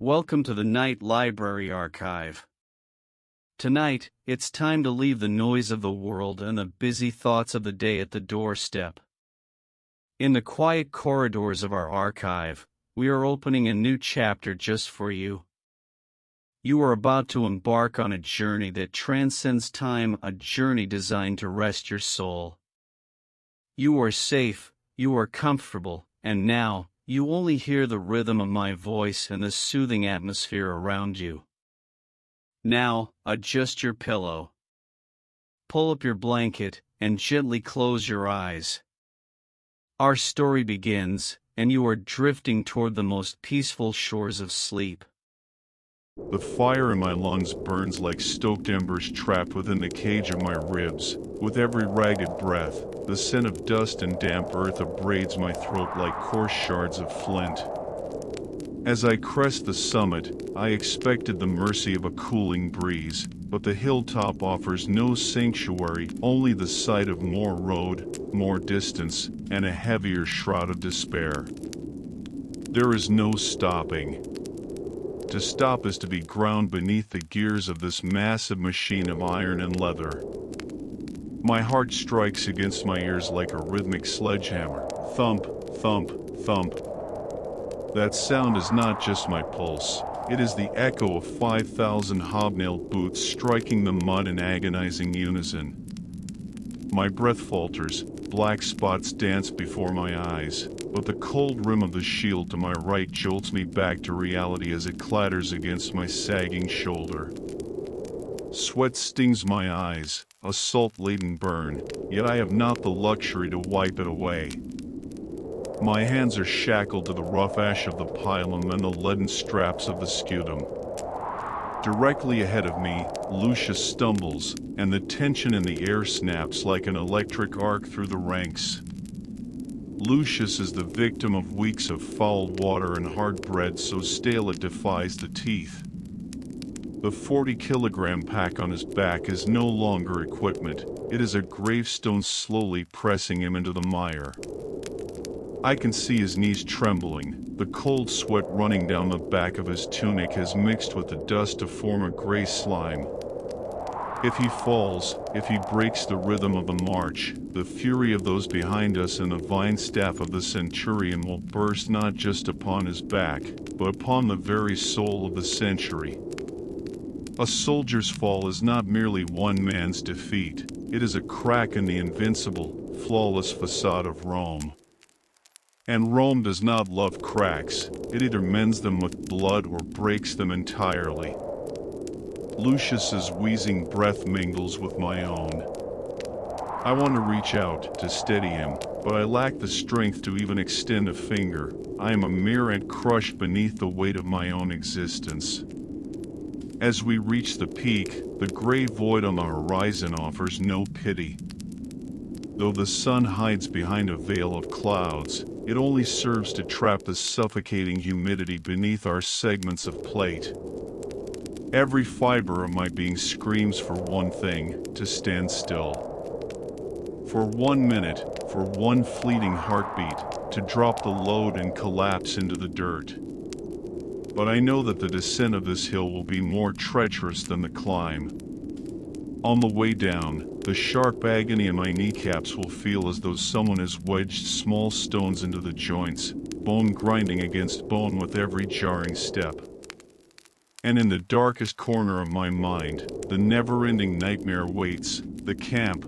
Welcome to the Night Library Archive. Tonight, it's time to leave the noise of the world and the busy thoughts of the day at the doorstep. In the quiet corridors of our archive, we are opening a new chapter just for you. You are about to embark on a journey that transcends time, a journey designed to rest your soul. You are safe, you are comfortable, and now, you only hear the rhythm of my voice and the soothing atmosphere around you. Now, adjust your pillow. Pull up your blanket, and gently close your eyes. Our story begins, and you are drifting toward the most peaceful shores of sleep. The fire in my lungs burns like stoked embers trapped within the cage of my ribs. With every ragged breath, the scent of dust and damp earth abrades my throat like coarse shards of flint. As I crest the summit, I expected the mercy of a cooling breeze, but the hilltop offers no sanctuary, only the sight of more road, more distance, and a heavier shroud of despair. There is no stopping. To stop is to be ground beneath the gears of this massive machine of iron and leather. My heart strikes against my ears like a rhythmic sledgehammer. Thump, thump, thump. That sound is not just my pulse. It is the echo of 5,000 hobnailed boots striking the mud in agonizing unison. My breath falters, black spots dance before my eyes, but the cold rim of the shield to my right jolts me back to reality as it clatters against my sagging shoulder. Sweat stings my eyes, a salt-laden burn, yet I have not the luxury to wipe it away. My hands are shackled to the rough ash of the pilum and the leaden straps of the scutum. Directly ahead of me, Lucius stumbles, and the tension in the air snaps like an electric arc through the ranks. Lucius is the victim of weeks of fouled water and hard bread so stale it defies the teeth. The 40-kilogram pack on his back is no longer equipment, it is a gravestone slowly pressing him into the mire. I can see his knees trembling, the cold sweat running down the back of his tunic has mixed with the dust to form a gray slime. If he falls, if he breaks the rhythm of the march, the fury of those behind us and the vine staff of the centurion will burst not just upon his back, but upon the very soul of the century. A soldier's fall is not merely one man's defeat, it is a crack in the invincible, flawless facade of Rome. And Rome does not love cracks, it either mends them with blood or breaks them entirely. Lucius's wheezing breath mingles with my own. I want to reach out to steady him, but I lack the strength to even extend a finger. I am a mere ant crushed beneath the weight of my own existence. As we reach the peak, the gray void on the horizon offers no pity. Though the sun hides behind a veil of clouds, it only serves to trap the suffocating humidity beneath our segments of plate. Every fiber of my being screams for one thing, to stand still. For 1 minute, for one fleeting heartbeat, to drop the load and collapse into the dirt. But I know that the descent of this hill will be more treacherous than the climb. On the way down, the sharp agony in my kneecaps will feel as though someone has wedged small stones into the joints, bone grinding against bone with every jarring step. And in the darkest corner of my mind, the never-ending nightmare waits, the camp.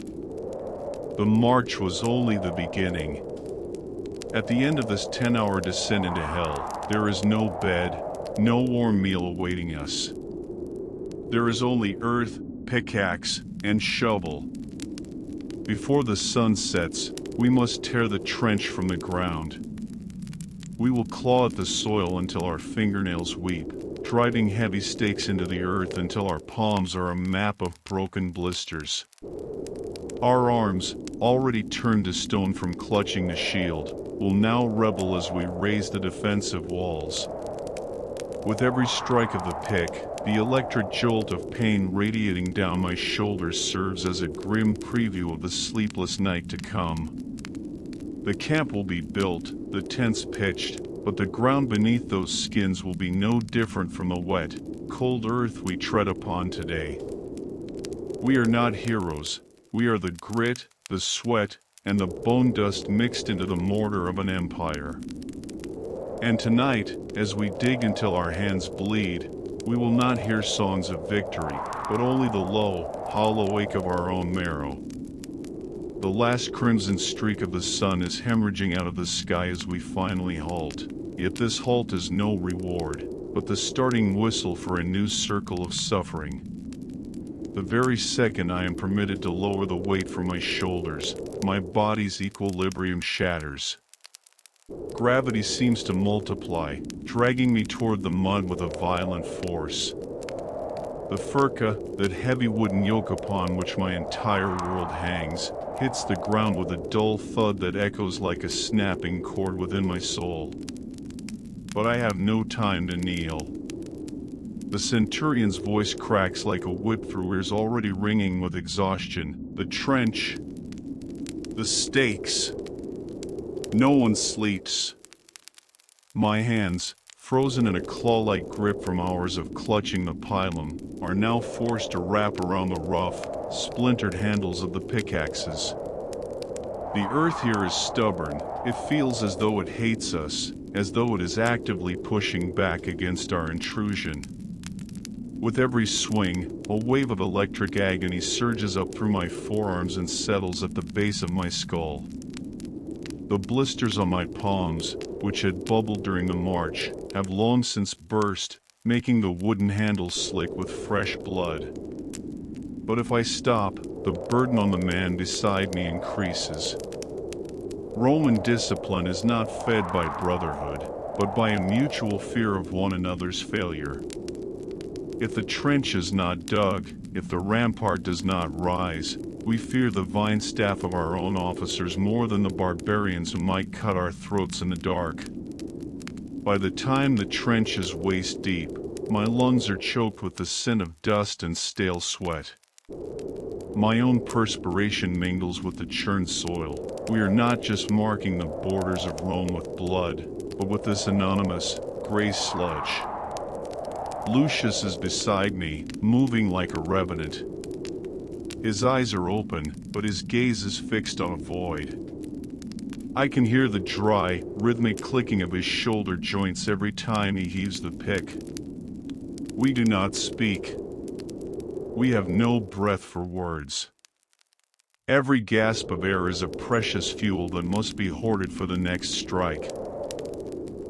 The march was only the beginning. At the end of this 10-hour descent into hell, there is no bed, no warm meal awaiting us. There is only earth, pickaxe, and shovel. Before the sun sets, we must tear the trench from the ground. We will claw at the soil until our fingernails weep, driving heavy stakes into the earth until our palms are a map of broken blisters. Our arms, already turned to stone from clutching the shield, will now rebel as we raise the defensive walls. With every strike of the pick, the electric jolt of pain radiating down my shoulders serves as a grim preview of the sleepless night to come. The camp will be built, the tents pitched, but the ground beneath those skins will be no different from the wet, cold earth we tread upon today. We are not heroes. We are the grit, the sweat, and the bone dust mixed into the mortar of an empire. And tonight, as we dig until our hands bleed, we will not hear songs of victory, but only the low, hollow ache of our own marrow. The last crimson streak of the sun is hemorrhaging out of the sky as we finally halt. Yet this halt is no reward, but the starting whistle for a new circle of suffering. The very second I am permitted to lower the weight from my shoulders, my body's equilibrium shatters. Gravity seems to multiply, dragging me toward the mud with a violent force. The furka, that heavy wooden yoke upon which my entire world hangs, hits the ground with a dull thud that echoes like a snapping chord within my soul. But I have no time to kneel. The centurion's voice cracks like a whip through ears already ringing with exhaustion. The trench. The stakes. No one sleeps. My hands, frozen in a claw-like grip from hours of clutching the pylon, are now forced to wrap around the rough, splintered handles of the pickaxes. The earth here is stubborn. It feels as though it hates us, as though it is actively pushing back against our intrusion. With every swing, a wave of electric agony surges up through my forearms and settles at the base of my skull. The blisters on my palms, which had bubbled during the march, have long since burst, making the wooden handles slick with fresh blood. But if I stop, the burden on the man beside me increases. Roman discipline is not fed by brotherhood, but by a mutual fear of one another's failure. If the trench is not dug, if the rampart does not rise, we fear the vine staff of our own officers more than the barbarians who might cut our throats in the dark. By the time the trench is waist deep, my lungs are choked with the scent of dust and stale sweat. My own perspiration mingles with the churned soil. We are not just marking the borders of Rome with blood, but with this anonymous, gray sludge. Lucius is beside me, moving like a revenant. His eyes are open, but his gaze is fixed on a void. I can hear the dry, rhythmic clicking of his shoulder joints every time he heaves the pick. We do not speak. We have no breath for words. Every gasp of air is a precious fuel that must be hoarded for the next strike.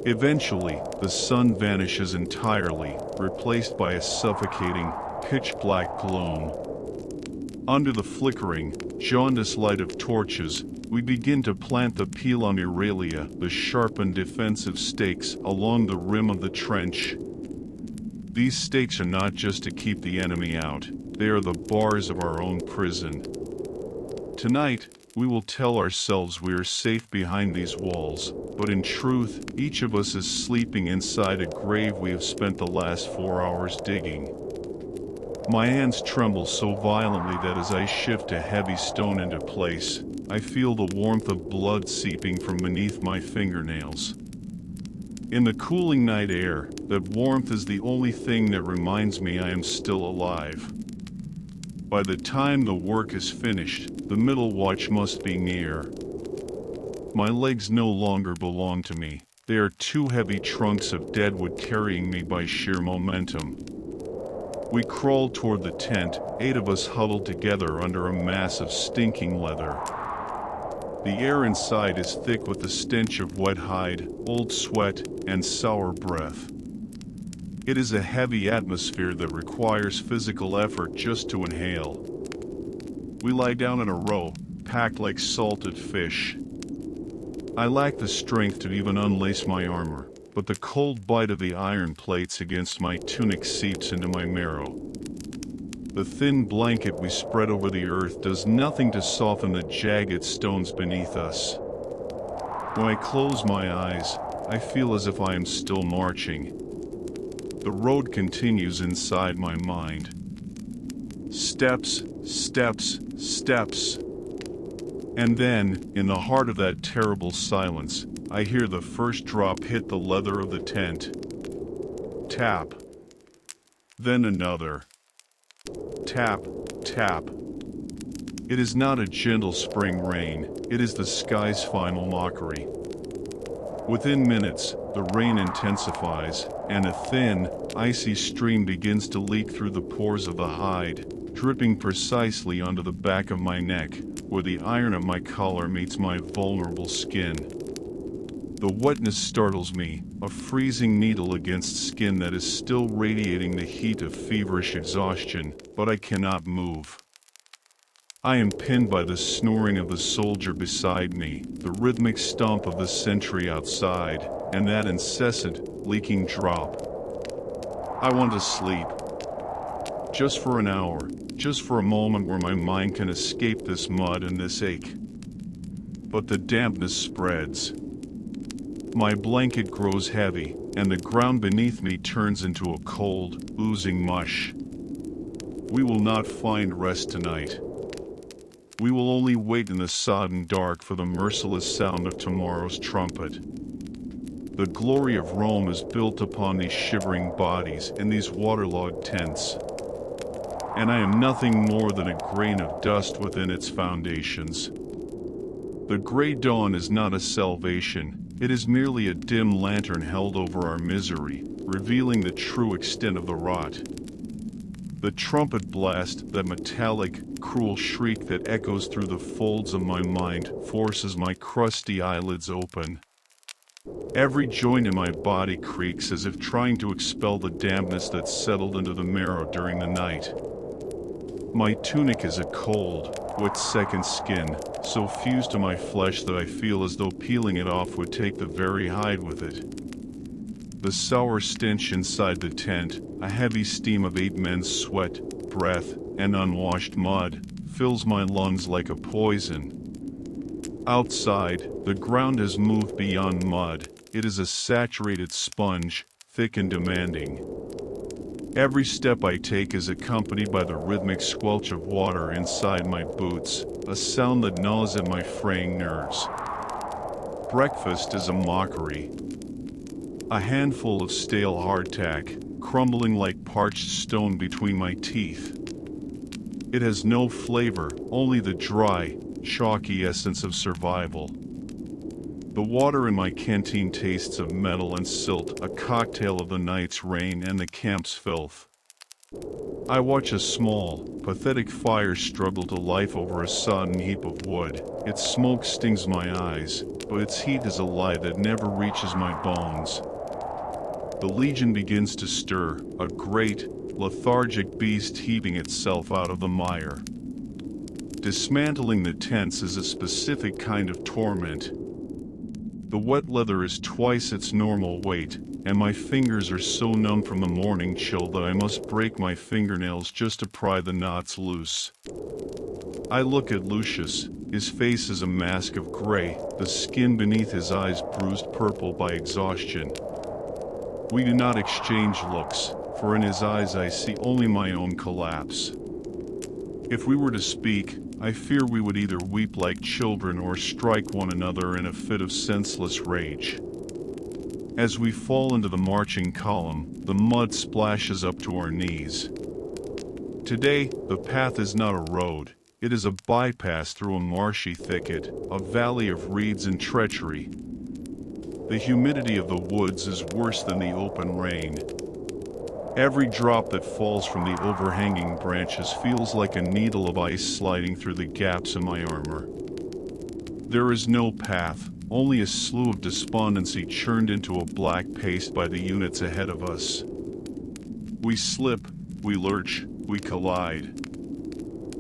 Eventually, the sun vanishes entirely, replaced by a suffocating, pitch-black gloom. Under the flickering, jaundiced light of torches, we begin to plant the pilon auralia, the sharpened defensive stakes, along the rim of the trench. These stakes are not just to keep the enemy out, they are the bars of our own prison. Tonight, we will tell ourselves we are safe behind these walls, but in truth, each of us is sleeping inside a grave we have spent the last 4 hours digging. My hands tremble so violently that as I shift a heavy stone into place, I feel the warmth of blood seeping from beneath my fingernails. In the cooling night air, that warmth is the only thing that reminds me I am still alive. By the time the work is finished, the middle watch must be near. My legs no longer belong to me. They are two heavy trunks of deadwood carrying me by sheer momentum. We crawl toward the tent, 8 of us huddled together under a mass of stinking leather. The air inside is thick with the stench of wet hide, old sweat, and sour breath. It is a heavy atmosphere that requires physical effort just to inhale. We lie down in a row, packed like salted fish. I lack the strength to even unlace my armor, but the cold bite of the iron plates against my tunic seeps into my marrow. The thin blanket we spread over the earth does nothing to soften the jagged stones beneath us. When I close my eyes, I feel as if I am still marching. The road continues inside my mind. Steps, steps, steps. And then, in the heart of that terrible silence, I hear the first drop hit the leather of the tent. Tap. Then another. Tap, tap. It is not a gentle spring rain, it is the sky's final mockery. Within minutes, the rain intensifies, and a thin, icy stream begins to leak through the pores of the hide, dripping precisely onto the back of my neck, where the iron of my collar meets my vulnerable skin. The wetness startles me, a freezing needle against skin that is still radiating the heat of feverish exhaustion, but I cannot move. I am pinned by the snoring of the soldier beside me, the rhythmic stomp of the sentry outside, and that incessant, leaking drop. I want to sleep. Just for an hour, just for a moment where my mind can escape this mud and this ache. But the dampness spreads. My blanket grows heavy, and the ground beneath me turns into a cold, oozing mush. We will not find rest tonight. We will only wait in the sodden dark for the merciless sound of tomorrow's trumpet. The glory of Rome is built upon these shivering bodies in these waterlogged tents. And I am nothing more than a grain of dust within its foundations. The gray dawn is not a salvation, it is merely a dim lantern held over our misery, revealing the true extent of the rot. The trumpet blast, that metallic, cruel shriek that echoes through the folds of my mind, forces my crusty eyelids open. Every joint in my body creaks as if trying to expel the dampness that settled into the marrow during the night. My tunic is a cold, wet second skin, so fused to my flesh that I feel as though peeling it off would take the very hide with it. The sour stench inside the tent, a heavy steam of 8 men's sweat, breath, and unwashed mud, fills my lungs like a poison. Outside, the ground has moved beyond mud. It is a saturated sponge, thick and demanding. Every step I take is accompanied by the rhythmic squelch of water inside my boots, a sound that gnaws at my fraying nerves. Breakfast is a mockery. A handful of stale hardtack, crumbling like parched stone between my teeth. It has no flavor, only the dry, chalky essence of survival. The water in my canteen tastes of metal and silt, a cocktail of the night's rain and the camp's filth. I watch a small, pathetic fire struggle to life over a sodden heap of wood. Its smoke stings my eyes, but its heat is a lie that never reaches my bones. The Legion begins to stir, a great, lethargic beast heaving itself out of the mire. Dismantling the tents is a specific kind of torment. The wet leather is twice its normal weight, and my fingers are so numb from the morning chill that I must break my fingernails just to pry the knots loose. I look at Lucius. His face is a mask of gray, the skin beneath his eyes bruised purple by exhaustion. We do not exchange looks, for in his eyes I see only my own collapse. If we were to speak, I fear we would either weep like children or strike one another in a fit of senseless rage. As we fall into the marching column, the mud splashes up to our knees. Today, the path is not a road, it is a bypass through a marshy thicket, a valley of reeds and treachery. The humidity of the woods is worse than the open rain. Every drop that falls from the overhanging branches feels like a needle of ice sliding through the gaps in my armor. There is no path, only a slough of despondency churned into a black paste by the units ahead of us. We slip, we lurch, we collide.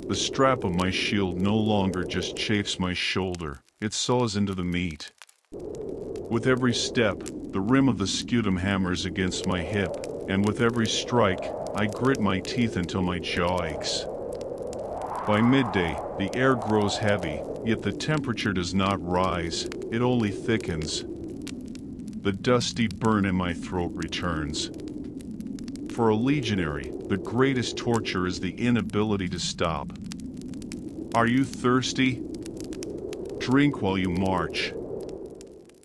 The strap of my shield no longer just chafes my shoulder, it saws into the meat. With every step, the rim of the scutum hammers against my hip, and with every strike, I grit my teeth until my jaw aches. By midday, the air grows heavy, yet the temperature does not rise, it only thickens. The dusty burn in my throat returns. For a legionary, the greatest torture is the inability to stop. Are you thirsty? Drink while you march.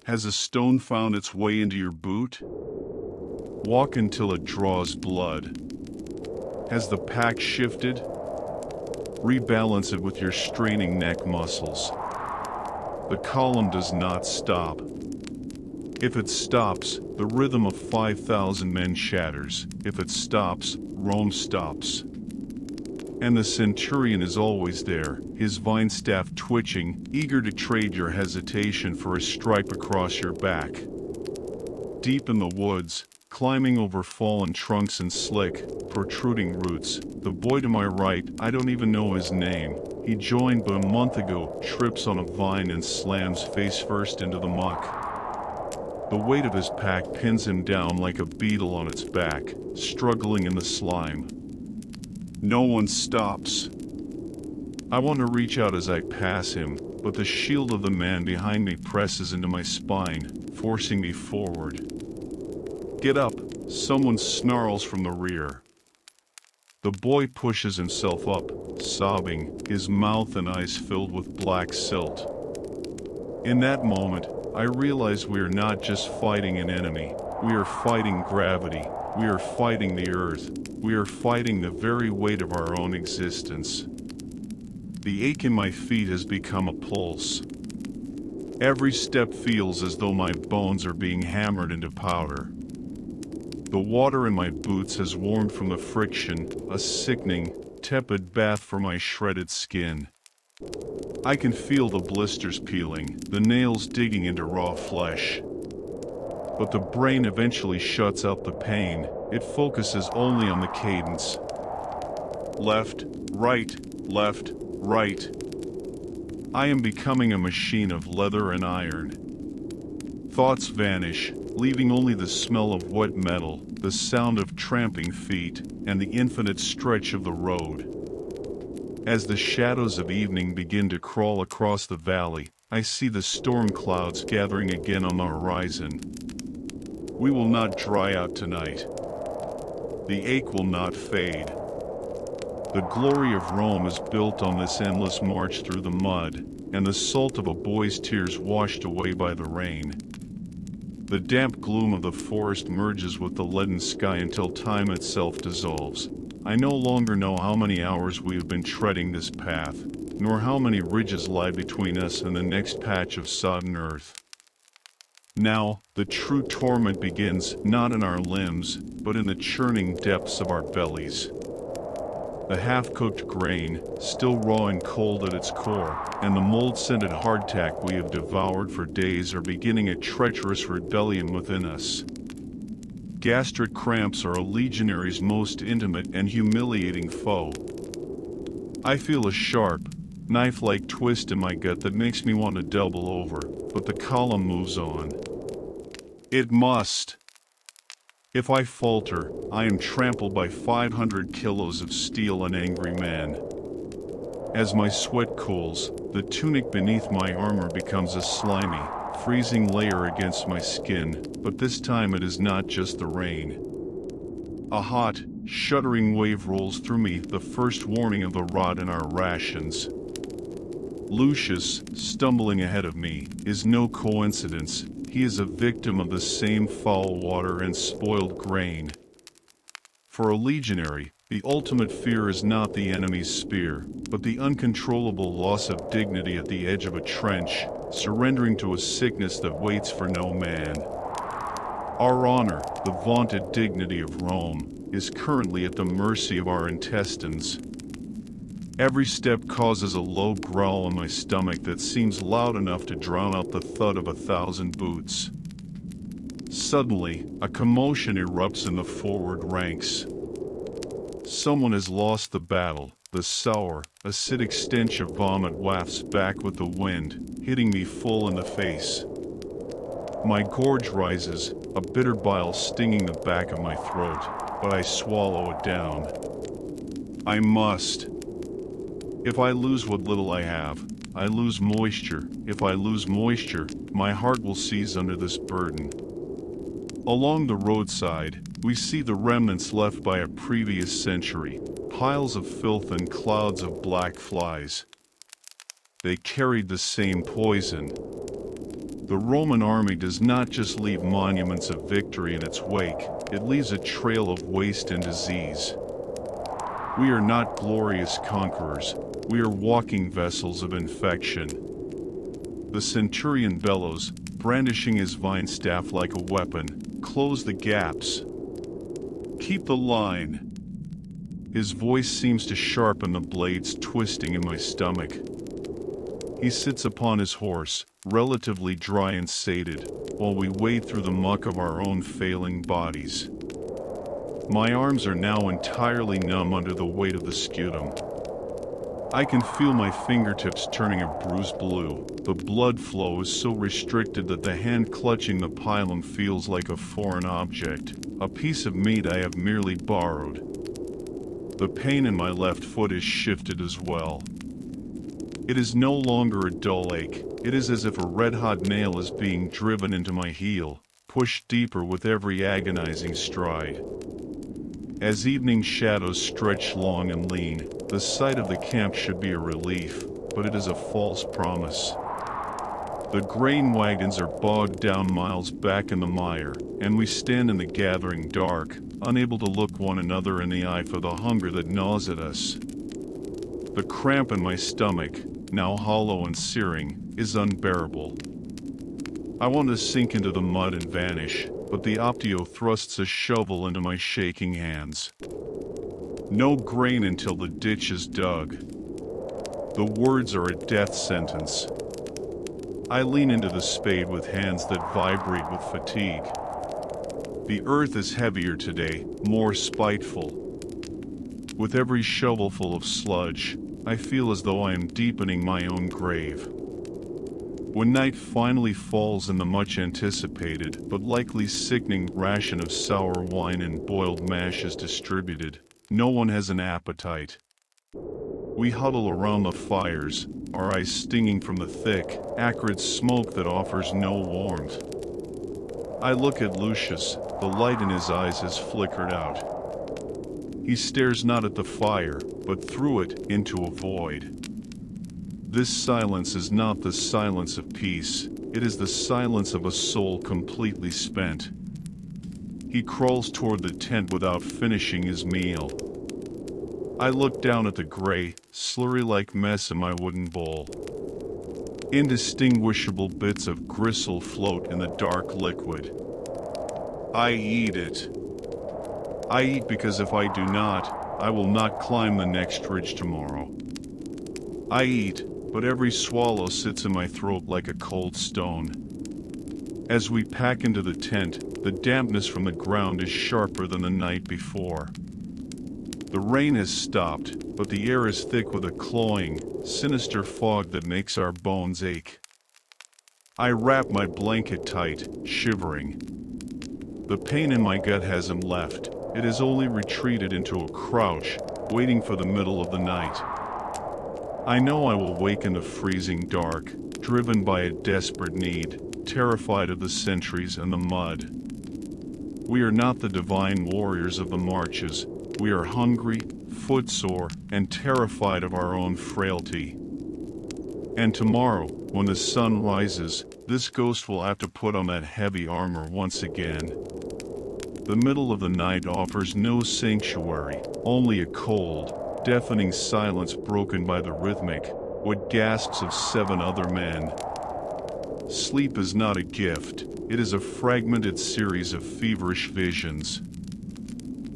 Has a stone found its way into your boot? Walk until it draws blood. Has the pack shifted? Rebalance it with your straining neck muscles. The column does not stop. If it stops, the rhythm of 5,000 men shatters. If it stops, Rome stops. And the centurion is always there, his vine staff twitching, eager to trade your hesitation for a stripe across your back. Deep in the woods, climbing over fallen trunks and slick, protruding roots, the boy to my right, I don't even know his name, he joined but a month ago, trips on a vine and slams face first into the muck. The weight of his pack pins him down like a beetle on its back, struggling in the slime. No one stops. I want to reach out as I pass him, but the shield of the man behind me presses into my spine, forcing me forward. Get up, someone snarls from the rear. The boy pushes himself up, sobbing, his mouth and eyes filled with black silt. In that moment, I realize we are not just fighting an enemy, we are fighting gravity, we are fighting the earth, we are fighting the very weight of our own existence. The ache in my feet has become a pulse. Every step feels as though my bones are being hammered into powder. The water in my boots has warmed from the friction, a sickening, tepid bath for my shredded skin. I can feel the blisters peeling, the nails digging into raw flesh. But the brain eventually shuts out the pain, it focuses only on the cadence. Left, right, left, right. I am becoming a machine of leather and iron. Thoughts vanish, leaving only the smell of wet metal, the sound of tramping feet, and the infinite stretch of the road. As the shadows of evening begin to crawl across the valley, I see the storm clouds gathering again on the horizon. We will not dry out tonight. The ache will not fade. The glory of Rome is built on this endless march through the mud, and the salt of a boy's tears washed away by the rain. The damp gloom of the forest merges with the leaden sky until time itself dissolves. I no longer know how many hours we have been treading this path, nor how many ridges lie between us and the next patch of sodden earth. Now, the true torment begins not in our limbs, but in the churning depths of our bellies. The half-cooked grain, still raw and cold at its core, and the mold-scented hardtack we have devoured for days are beginning a treacherous rebellion within us. Gastric cramps are a legionary's most intimate and humiliating foe. I feel a sharp, knife-like twist in my gut that makes me want to double over, but the column moves on. It must. If I falter, I am trampled by 500 kilos of steel and angry man. As my sweat cools, the tunic beneath my armor becomes a slimy, freezing layer against my skin, but this time it is not just the rain. A hot, shuddering wave rolls through me, the first warning of the rot in our rations. Lucius, stumbling ahead of me, is no coincidence. He is a victim of the same foul water and spoiled grain. For a legionary, the ultimate fear is not the enemy's spear, but the uncontrollable loss of dignity at the edge of a trench, surrendering to a sickness that waits for no man. Our honor, the vaunted dignity of Rome, is currently at the mercy of our intestines. Every step causes a low growl in my stomach that seems loud enough to drown out the thud of 1,000 boots. Suddenly, a commotion erupts in the forward ranks. Someone has lost the battle. The sour, acidic stench of vomit wafts back with the wind, hitting me full in the face. My gorge rises, a bitter bile stinging the back of my throat, but I swallow it down. I must. If I lose what little I have, I lose moisture. If I lose moisture, my heart will seize under this burden. Along the roadside, we see the remnants left by a previous century, piles of filth and clouds of black flies. They carried the same poison. The Roman army does not just leave monuments of victory in its wake, it leaves a trail of waste and disease. We are not glorious conquerors, we are walking vessels of infection. The centurion bellows, brandishing his vine staff like a weapon, "Close the gaps. Keep the line." His voice seems to sharpen the blades twisting in my stomach. He sits upon his horse, relatively dry and sated, while we wade through the muck of our own failing bodies. My arms are now entirely numb under the weight of the sputum. I can feel my fingertips turning a bruised blue. The blood flow is so restricted that the hand clutching the pilum feels like a foreign object, a piece of meat I have merely borrowed. The pain in my left foot is shifted as well. It is no longer a dull ache, it is as if a red-hot nail is being driven into my heel, pushed deeper with every agonizing stride. As evening shadows stretch long and lean, the sight of the camp should be a relief, but it is a false promise. The grain wagons are bogged down miles back in the mire, and we stand in the gathering dark, unable to look one another in the eye for the hunger that gnaws at us. The cramp in my stomach, now hollow and searing, is unbearable. I want to sink into the mud and vanish, but the Optio thrusts a shovel into my shaking hands. No grain until the ditch is dug. The words are a death sentence. I lean into the spade with hands that vibrate with fatigue. The earth is heavier today, more spiteful. With every shovelful of sludge, I feel as though I am deepening my own grave. When night finally falls and the much-anticipated, but likely sickening ration of sour wine and boiled mash is distributed, no one has an appetite. We huddle around the fires, our eyes stinging from the thick, acrid smoke that offers no warmth. I look at Lucius, the light in his eyes has flickered out. He stares not at the fire, but through it into a void. This silence is not the silence of peace, it is the silence of a soul completely spent. He crawls toward the tent without finishing his meal. I look down at the gray, slurry-like mess in my wooden bowl. Indistinguishable bits of gristle float in the dark liquid. I eat it. I eat because if I do not, I will not climb the next ridge tomorrow. I eat, but every swallow sits in my throat like a cold stone. As we pack into the tent, the dampness from the ground is sharper than the night before. The rain has stopped, but the air is thick with a cloying, sinister fog that makes our bones ache. I wrap my blanket tight, shivering. The pain in my gut hasn't left, it has only retreated into a crouch, waiting for the middle of the night. I know I will wake in the freezing dark, driven by a desperate need, terrified of the sentries and the mud. We are not the divine warriors of the marches. We are hungry, footsore, and terrified of our own frailty. And tomorrow, when the sun rises, this ghost will have to put on that heavy armor once again. The middle of the night offers no sanctuary, only a cold, deafening silence broken by the rhythmic, what gasps of 7 other men. Sleep is not a gift, it is a fragmented series of feverish visions.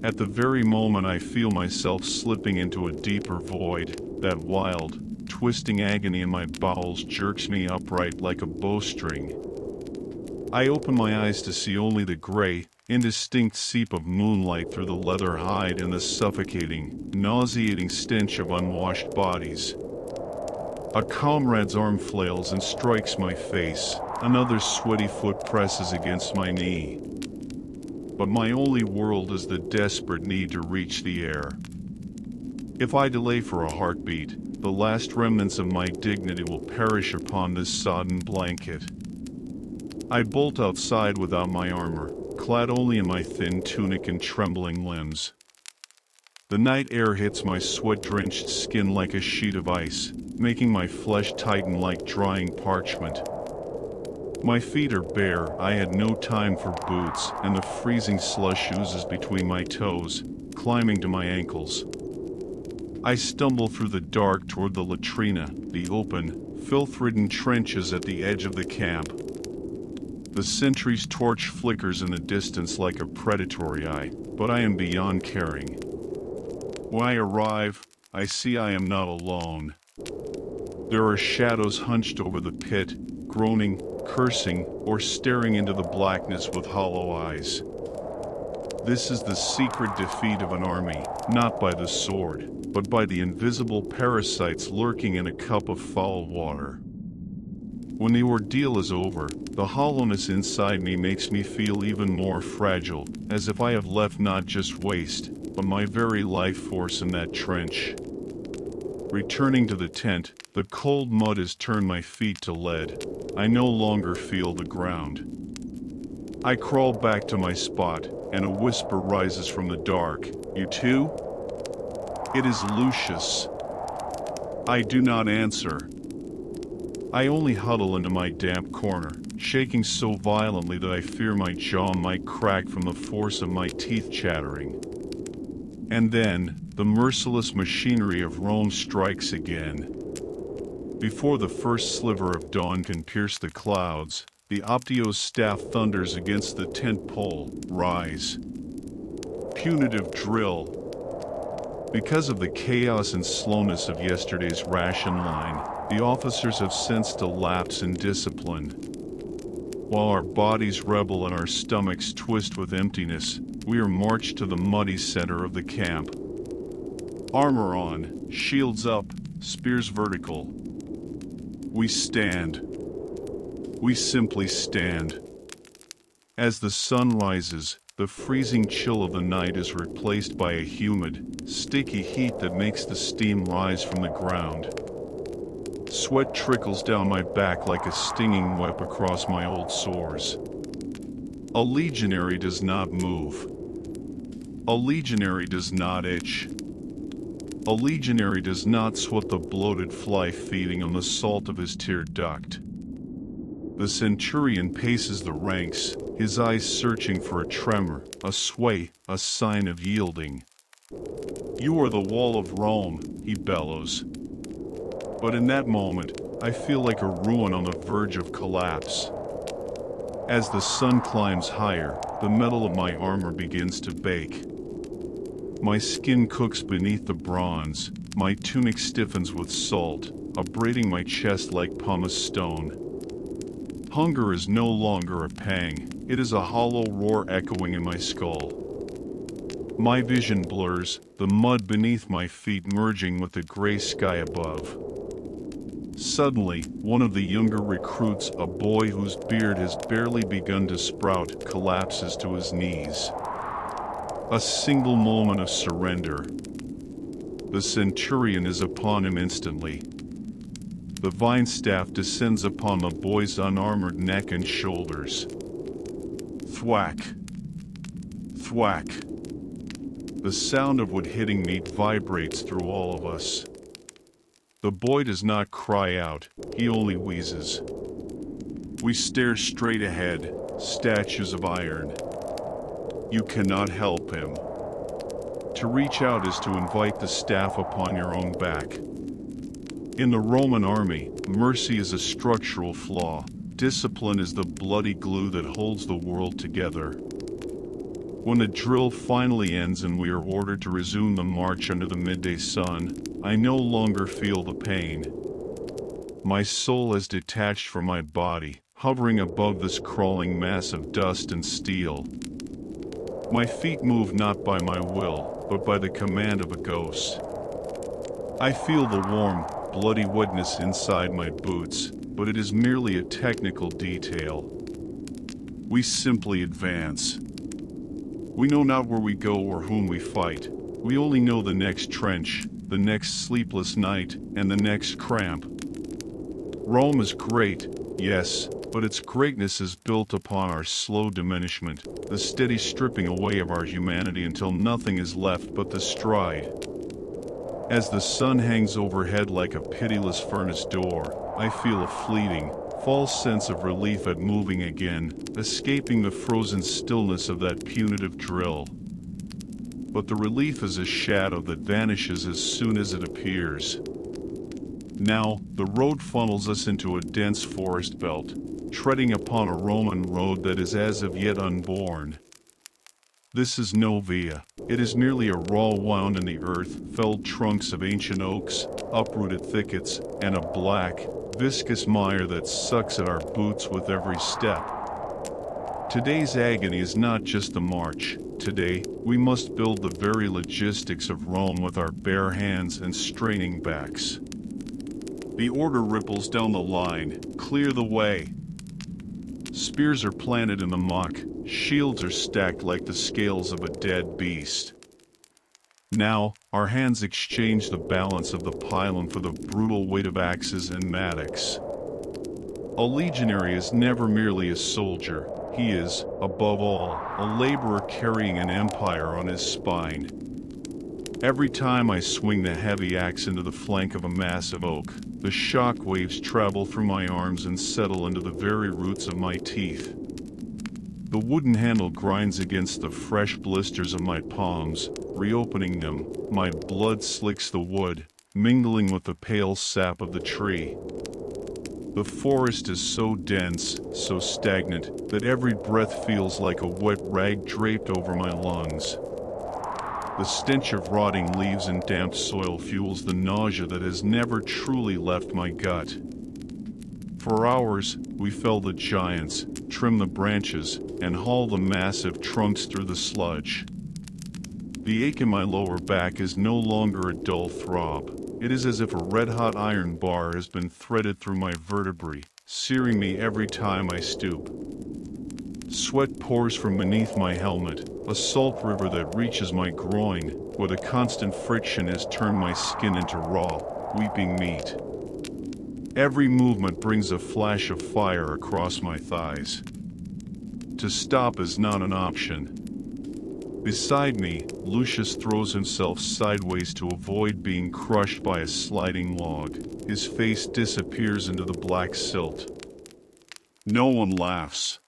At the very moment I feel myself slipping into a deeper void, that wild, twisting agony in my bowels jerks me upright like a bowstring. I open my eyes to see only the gray, indistinct seep of moonlight through the leather hide and the suffocating, nauseating stench of unwashed bodies. A comrade's arm flails and strikes my face, another sweaty foot presses against my knee. But my only world is the desperate need to reach the air. If I delay for a heartbeat, the last remnants of my dignity will perish upon this sodden blanket. I bolt outside without my armor, clad only in my thin tunic and trembling limbs. The night air hits my sweat-drenched skin like a sheet of ice, making my flesh tighten like drying parchment. My feet are bare, I had no time for boots, and the freezing slush oozes between my toes, climbing to my ankles. I stumble through the dark toward the latrina, the open, filth-ridden trenches at the edge of the camp. The sentry's torch flickers in the distance like a predatory eye, but I am beyond caring. When I arrive, I see I am not alone. There are shadows hunched over the pit, groaning, cursing, or staring into the blackness with hollow eyes. This is the secret defeat of an army, not by the sword, but by the invisible parasites lurking in a cup of foul water. When the ordeal is over, the hollowness inside me makes me feel even more fragile, as if I have left not just waste, but my very life force in that trench. Returning to the tent, the cold mud has turned my feet to lead. I no longer feel the ground. I crawl back to my spot, and a whisper rises from the dark. "You too?" It is Lucius. I do not answer. I only huddle into my damp corner, shaking so violently that I fear my jaw might crack from the force of my teeth chattering. And then, the merciless machinery of Rome strikes again. Before the first sliver of dawn can pierce the clouds, the Optio's staff thunders against the tent pole. Rise. Punitive drill. Because of the chaos and slowness of yesterday's ration line, the officers have sensed a lapse in discipline. While our bodies rebel and our stomachs twist with emptiness, we are marched to the muddy center of the camp. Armor on, shields up, spears vertical. We stand. We simply stand. As the sun rises, the freezing chill of the night is replaced by a humid, sticky heat that makes the steam rise from the ground. Sweat trickles down my back like a stinging web across my old sores. A legionary does not move. A legionary does not itch. A legionary does not sweat the bloated fly feeding on the salt of his tear duct. The centurion paces the ranks, his eyes searching for a tremor, a sway, a sign of yielding. "You are the wall of Rome," he bellows. But in that moment, I feel like a ruin on the verge of collapse. As the sun climbs higher, the metal of my armor begins to bake. My skin cooks beneath the bronze, my tunic stiffens with salt, abrading my chest like pumice stone. Hunger is no longer a pang, it is a hollow roar echoing in my skull. My vision blurs, the mud beneath my feet merging with the gray sky above. Suddenly, one of the younger recruits, a boy whose beard has barely begun to sprout, collapses to his knees. A single moment of surrender. The centurion is upon him instantly. The vine staff descends upon the boy's unarmored neck and shoulders. Thwack. Thwack. The sound of wood hitting meat vibrates through all of us. The boy does not cry out, he only wheezes. We stare straight ahead, statues of iron. You cannot help him. To reach out is to invite the staff upon your own back. In the Roman army, mercy is a structural flaw. Discipline is the bloody glue that holds the world together. When the drill finally ends and we are ordered to resume the march under the midday sun, I no longer feel the pain. My soul is detached from my body, hovering above this crawling mass of dust and steel. My feet move not by my will, but by the command of a ghost. I feel the warm, bloody wetness inside my boots, but it is merely a technical detail. We simply advance. We know not where we go or whom we fight. We only know the next trench, the next sleepless night, and the next cramp. Rome is great, yes, but its greatness is built upon our slow diminishment, the steady stripping away of our humanity until nothing is left but the stride. As the sun hangs overhead like a pitiless furnace door, I feel a fleeting, false sense of relief at moving again, escaping the frozen stillness of that punitive drill. But the relief is a shadow that vanishes as soon as it appears. Now, the road funnels us into a dense forest belt, treading upon a Roman road that is as of yet unborn. This is no via. It is merely a raw wound in the earth, felled trunks of ancient oaks, uprooted thickets, and a black, viscous mire that sucks at our boots with every step. Today's agony is not just the march. Today, we must build the very logistics of Rome with our bare hands and straining backs. The order ripples down the line. Clear the way. Spears are planted in the muck. Shields are stacked like the scales of a dead beast. Now, our hands exchange the balance of the pylon for the brutal weight of axes and mattocks. A legionary is never merely a soldier. He is, above all, a laborer carrying an empire on his spine. Every time I swing the heavy axe into the flank of a massive oak, the shock waves travel through my arms and settle into the very roots of my teeth. The wooden handle grinds against the fresh blisters of my palms, reopening them. My blood slicks the wood, mingling with the pale sap of the tree. The forest is so dense, so stagnant, that every breath feels like a wet rag draped over my lungs. The stench of rotting leaves and damp soil fuels the nausea that has never truly left my gut. For hours, we fell the giants, trim the branches, and haul the massive trunks through the sludge. The ache in my lower back is no longer a dull throb. It is as if a red-hot iron bar has been threaded through my vertebrae, searing me every time I stoop. Sweat pours from beneath my helmet, a salt river that reaches my groin, where the constant friction has turned my skin into raw, weeping meat. Every movement brings a flash of fire across my thighs. To stop is not an option. Beside me, Lucius throws himself sideways to avoid being crushed by a sliding log. His face disappears into the black silt. No one laughs.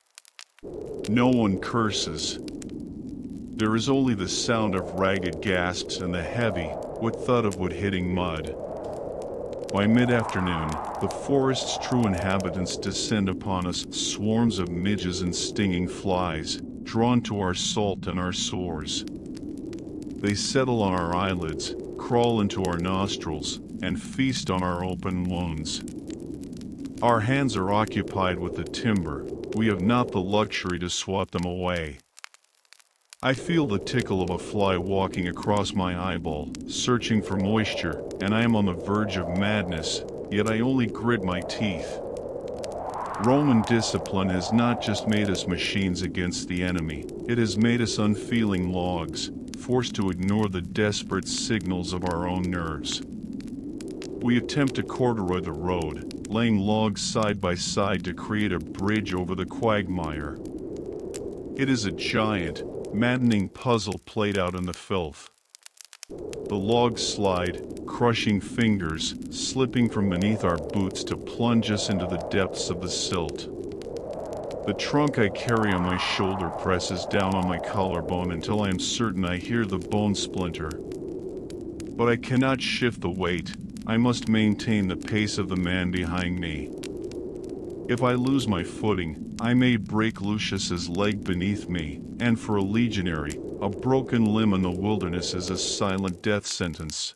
No one curses. There is only the sound of ragged gasps and the heavy, wet thud of wood hitting mud. By mid-afternoon, the forest's true inhabitants descend upon us, swarms of midges and stinging flies, drawn to our salt and our sores. They settle on our eyelids, crawl into our nostrils, and feast on our open wounds. Our hands are occupied with the timber. We have not the luxury to swat them away. I feel the tickle of a fly walking across my eyeball, searching for moisture, and I am on the verge of madness, yet I only grit my teeth. Roman discipline has not just made us machines against the enemy, it has made us unfeeling logs, forced to ignore the desperate signals of our own nerves. We attempt to corduroy the road, laying logs side by side to create a bridge over the quagmire. It is a giant, maddening puzzle played out in the filth. The logs slide, crushing fingers, slipping from beneath our boots to plunge us into the depths of the silt. The trunk I carry on my shoulder presses down on my collarbone until I am certain I hear the bone splinter. But I cannot shift the weight. I must maintain the pace of the man behind me. If I lose my footing, I may break Lucius's leg beneath me, and for a legionary, a broken limb in the wilderness is a silent death sentence.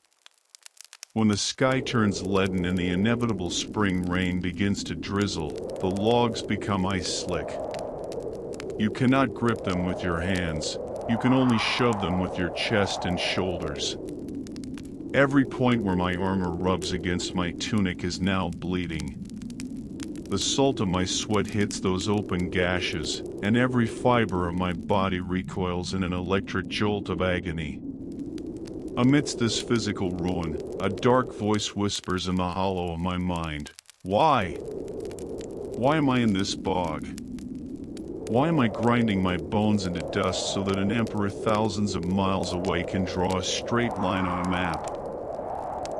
When the sky turns leaden and the inevitable spring rain begins to drizzle, the logs become ice slick. You cannot grip them with your hands. You can only shove them with your chest and shoulders. Every point where my armor rubs against my tunic is now bleeding. The salt of my sweat hits those open gashes, and every fiber of my body recoils in an electric jolt of agony. Amidst this physical ruin, a dark voice whispers in the hollow of my mind. Why? Why am I in this bog? Why am I grinding my bones into dust so that an emperor thousands of miles away can draw a straight line on a map?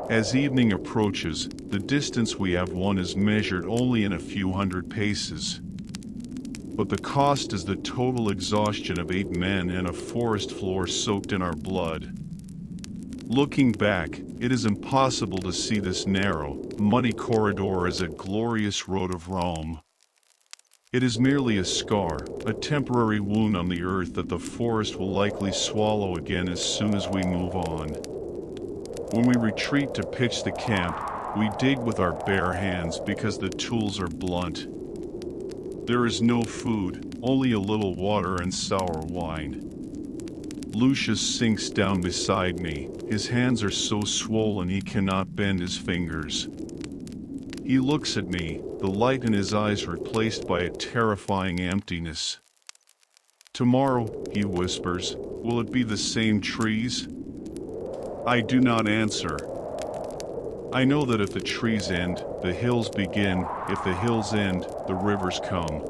As evening approaches, the distance we have won is measured only in a few hundred paces. But the cost is the total exhaustion of 8 men and a forest floor soaked in our blood. Looking back, it is impossible to see this narrow, muddy corridor as a glorious road of Rome. It is merely a scar, a temporary wound on the earth that the forest will likely swallow again as soon as we move on. When we retreat to pitch the camp, we dig with our bare hands because the tools are blunt. There is no food, only a little water and sour wine. Lucius sinks down beside me. His hands are so swollen he cannot bend his fingers. He looks at me, the light in his eyes replaced by a terrifying emptiness. "Tomorrow," he whispers, "will it be the same trees?" I do not answer. I know that if the trees end, the hills begin. If the hills end, the rivers come.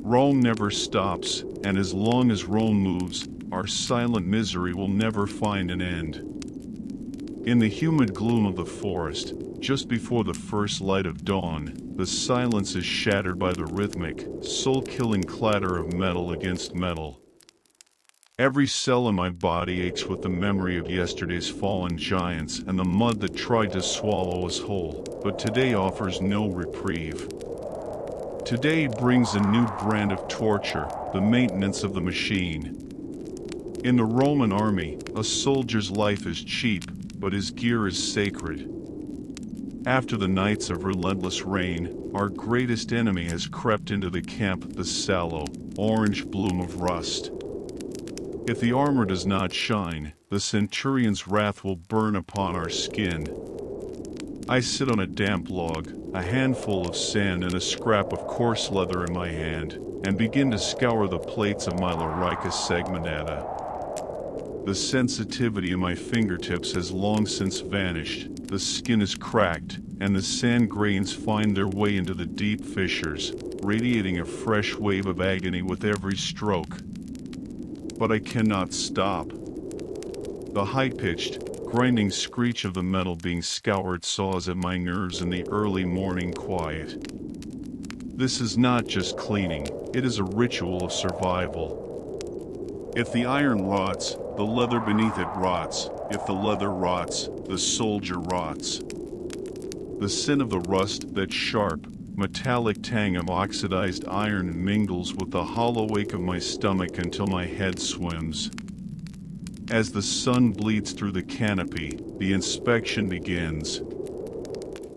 Rome never stops, and as long as Rome moves, our silent misery will never find an end. In the humid gloom of the forest, just before the first light of dawn, the silence is shattered by the rhythmic, soul-killing clatter of metal against metal. Every cell in my body aches with the memory of yesterday's fallen giants and the mud that tried to swallow us whole, but today offers no reprieve. Today brings a new brand of torture, the maintenance of the machine. In the Roman army, a soldier's life is cheap, but his gear is sacred. After the nights of relentless rain, our greatest enemy has crept into the camp, the sallow, orange bloom of rust. If the armor does not shine, the centurion's wrath will burn upon our skin. I sit on a damp log, a handful of sand and a scrap of coarse leather in my hand, and begin to scour the plates of my Larica segmentata. The sensitivity in my fingertips has long since vanished, the skin is cracked, and the sand grains find their way into the deep fissures, radiating a fresh wave of agony with every stroke. But I cannot stop. The high-pitched, grinding screech of the metal being scoured saws at my nerves in the early morning quiet. This is not just cleaning, it is a ritual of survival. If the iron rots, the leather beneath it rots. If the leather rots, the soldier rots. The sin of the rust, that sharp, metallic tang of oxidized iron mingles with the hollow ache of my stomach until my head swims. As the sun bleeds through the canopy, the inspection begins.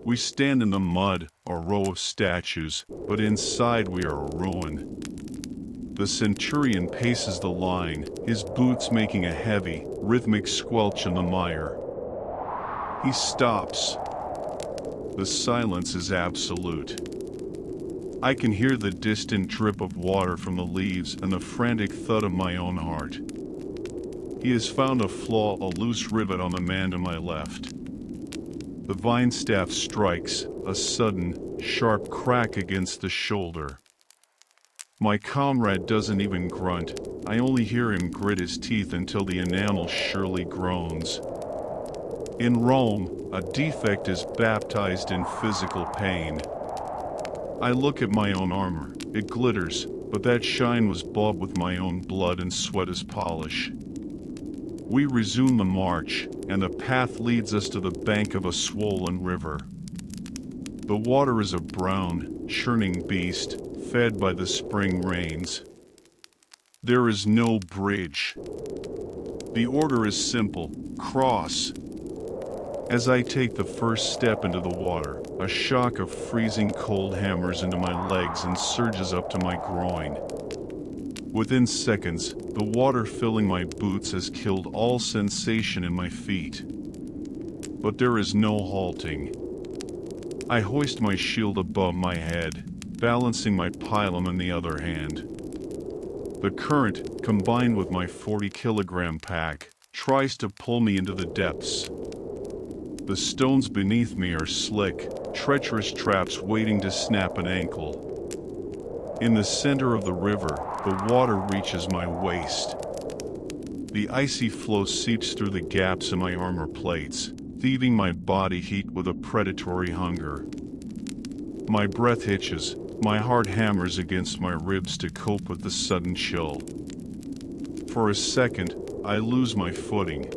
We stand in the mud, a row of statues, but inside we are a ruin. The centurion paces the line, his boots making a heavy, rhythmic squelch in the mire. He stops. The silence is absolute. I can hear the distant drip of water from the leaves and the frantic thud of my own heart. He has found a flaw, a loose rivet on the man to my left. The vine staff strikes, a sudden, sharp crack against the shoulder. My comrade doesn't even grunt. I only hear him grit his teeth until the enamel surely groans. In Rome, a defect is baptized in physical pain. I look at my own armor. It glitters, but that shine was bought with my own blood and sweat as polish. We resume the march, and the path leads us to the bank of a swollen river. The water is a brown, churning beast, fed by the spring rains. There is no bridge. The order is simple: cross. As I take the first step into the water, a shock of freezing cold hammers into my legs and surges up to my groin. Within seconds, the water filling my boots has killed all sensation in my feet. But there is no halting. I hoist my shield above my head, balancing my pilum in the other hand. The current, combined with my 40-kilogram pack, tries to pull me into the depths. The stones beneath me are slick, treacherous traps waiting to snap an ankle. In the center of the river, the water reaches my waist. The icy flow seeps through the gaps in my armor plates, thieving my body heat with a predatory hunger. My breath hitches, my heart hammers against my ribs to cope with the sudden chill. For a second, I lose my footing.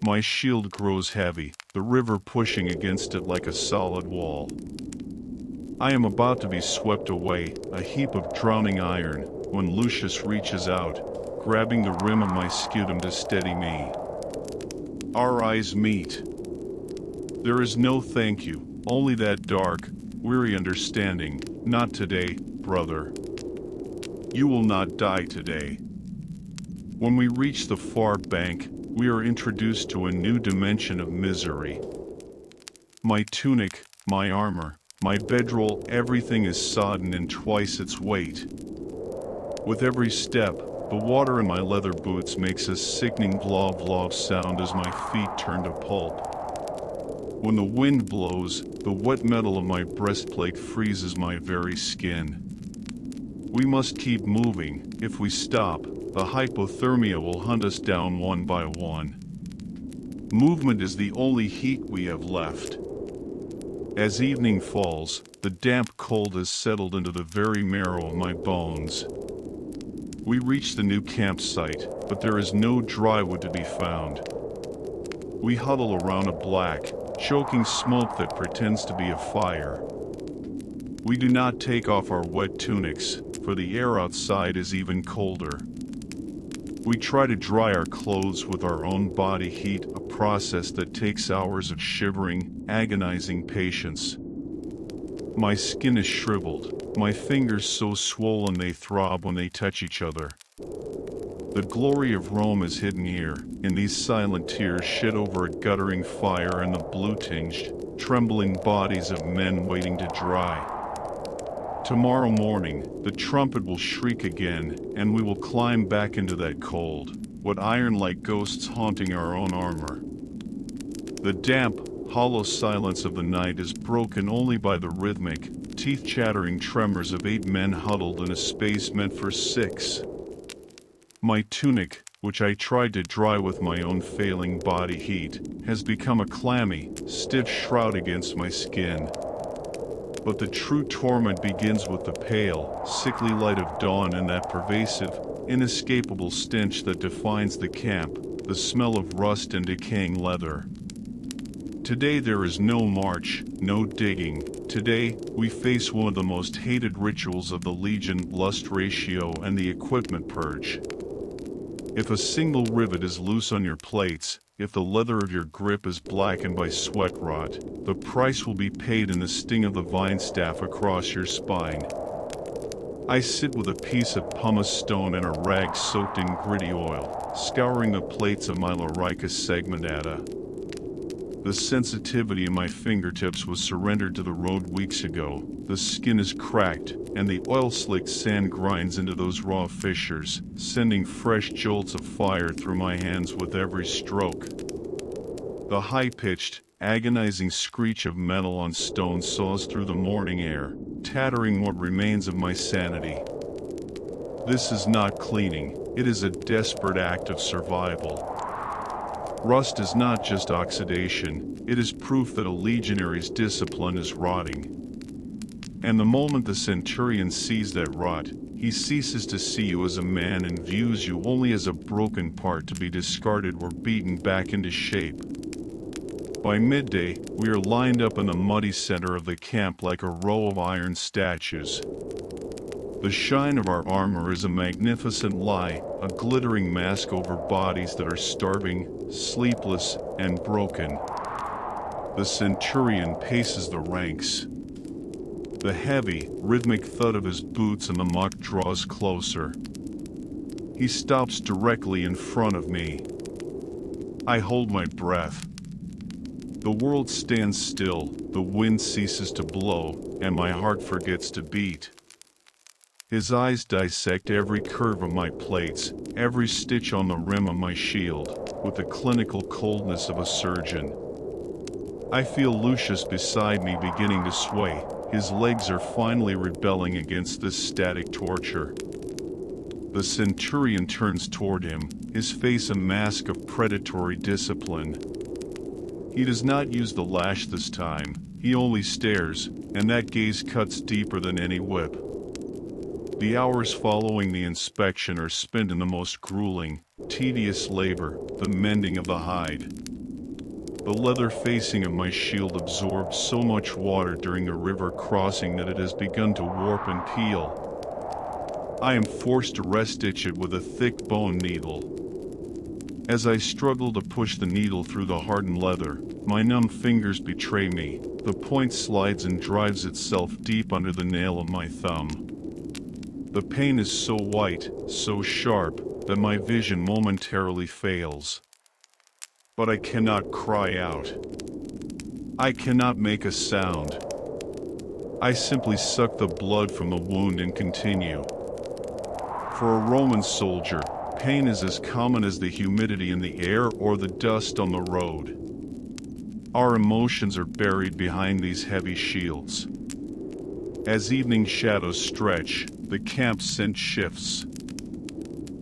My shield grows heavy, the river pushing against it like a solid wall. I am about to be swept away, a heap of drowning iron, when Lucius reaches out, grabbing the rim of my scutum to steady me. Our eyes meet. There is no thank you, only that dark, weary understanding. Not today, brother. You will not die today. When we reach the far bank, we are introduced to a new dimension of misery. My tunic, my armor, my bedroll, everything is sodden in twice its weight. With every step, the water in my leather boots makes a sickening glov-glov sound as my feet turn to pulp. When the wind blows, the wet metal of my breastplate freezes my very skin. We must keep moving. If we stop, the hypothermia will hunt us down one by one. Movement is the only heat we have left. As evening falls, the damp cold has settled into the very marrow of my bones. We reach the new campsite, but there is no dry wood to be found. We huddle around a black, choking smoke that pretends to be a fire. We do not take off our wet tunics, for the air outside is even colder. We try to dry our clothes with our own body heat, a process that takes hours of shivering, agonizing patience. My skin is shriveled, my fingers so swollen they throb when they touch each other. The glory of Rome is hidden here, in these silent tears shed over a guttering fire and the blue-tinged, trembling bodies of men waiting to dry. Tomorrow morning, the trumpet will shriek again, and we will climb back into that cold, what iron-like ghosts haunting our own armor. The damp, hollow silence of the night is broken only by the rhythmic, teeth-chattering tremors of 8 men huddled in a space meant for 6. My tunic, which I tried to dry with my own failing body heat, has become a clammy, stiff shroud against my skin. But the true torment begins with the pale, sickly light of dawn and that pervasive, inescapable stench that defines the camp, the smell of rust and decaying leather. Today there is no march, no digging. Today, we face one of the most hated rituals of the Legion, lust ratio and the equipment purge. If a single rivet is loose on your plates, if the leather of your grip is blackened by sweat rot, the price will be paid in the sting of the vine staff across your spine. I sit with a piece of pumice stone and a rag soaked in gritty oil, scouring the plates of my Lorica segmentata. The sensitivity in my fingertips was surrendered to the road weeks ago. The skin is cracked, and the oil-slicked sand grinds into those raw fissures, sending fresh jolts of fire through my hands with every stroke. The high-pitched, agonizing screech of metal on stone saws through the morning air, tattering what remains of my sanity. This is not cleaning, it is a desperate act of survival. Rust is not just oxidation, it is proof that a legionary's discipline is rotting. And the moment the centurion sees that rot, he ceases to see you as a man and views you only as a broken part to be discarded or beaten back into shape. By midday, we are lined up in the muddy center of the camp like a row of iron statues. The shine of our armor is a magnificent lie, a glittering mask over bodies that are starving, sleepless, and broken. The centurion paces the ranks. The heavy, rhythmic thud of his boots and the muck draws closer. He stops directly in front of me. I hold my breath. The world stands still, the wind ceases to blow, and my heart forgets to beat. His eyes dissect every curve of my plates, every stitch on the rim of my shield, with the clinical coldness of a surgeon. I feel Lucius beside me beginning to sway. His legs are finally rebelling against this static torture. The centurion turns toward him, his face a mask of predatory discipline. He does not use the lash this time, he only stares, and that gaze cuts deeper than any whip. The hours following the inspection are spent in the most grueling, tedious labor, the mending of the hide. The leather facing of my shield absorbed so much water during the river crossing that it has begun to warp and peel. I am forced to restitch it with a thick bone needle. As I struggle to push the needle through the hardened leather, my numb fingers betray me. The point slides and drives itself deep under the nail of my thumb. The pain is so white, so sharp, that my vision momentarily fails. But I cannot cry out. I cannot make a sound. I simply suck the blood from the wound and continue. For a Roman soldier, pain is as common as the humidity in the air or the dust on the road. Our emotions are buried behind these heavy shields. As evening shadows stretch, the camp scent shifts.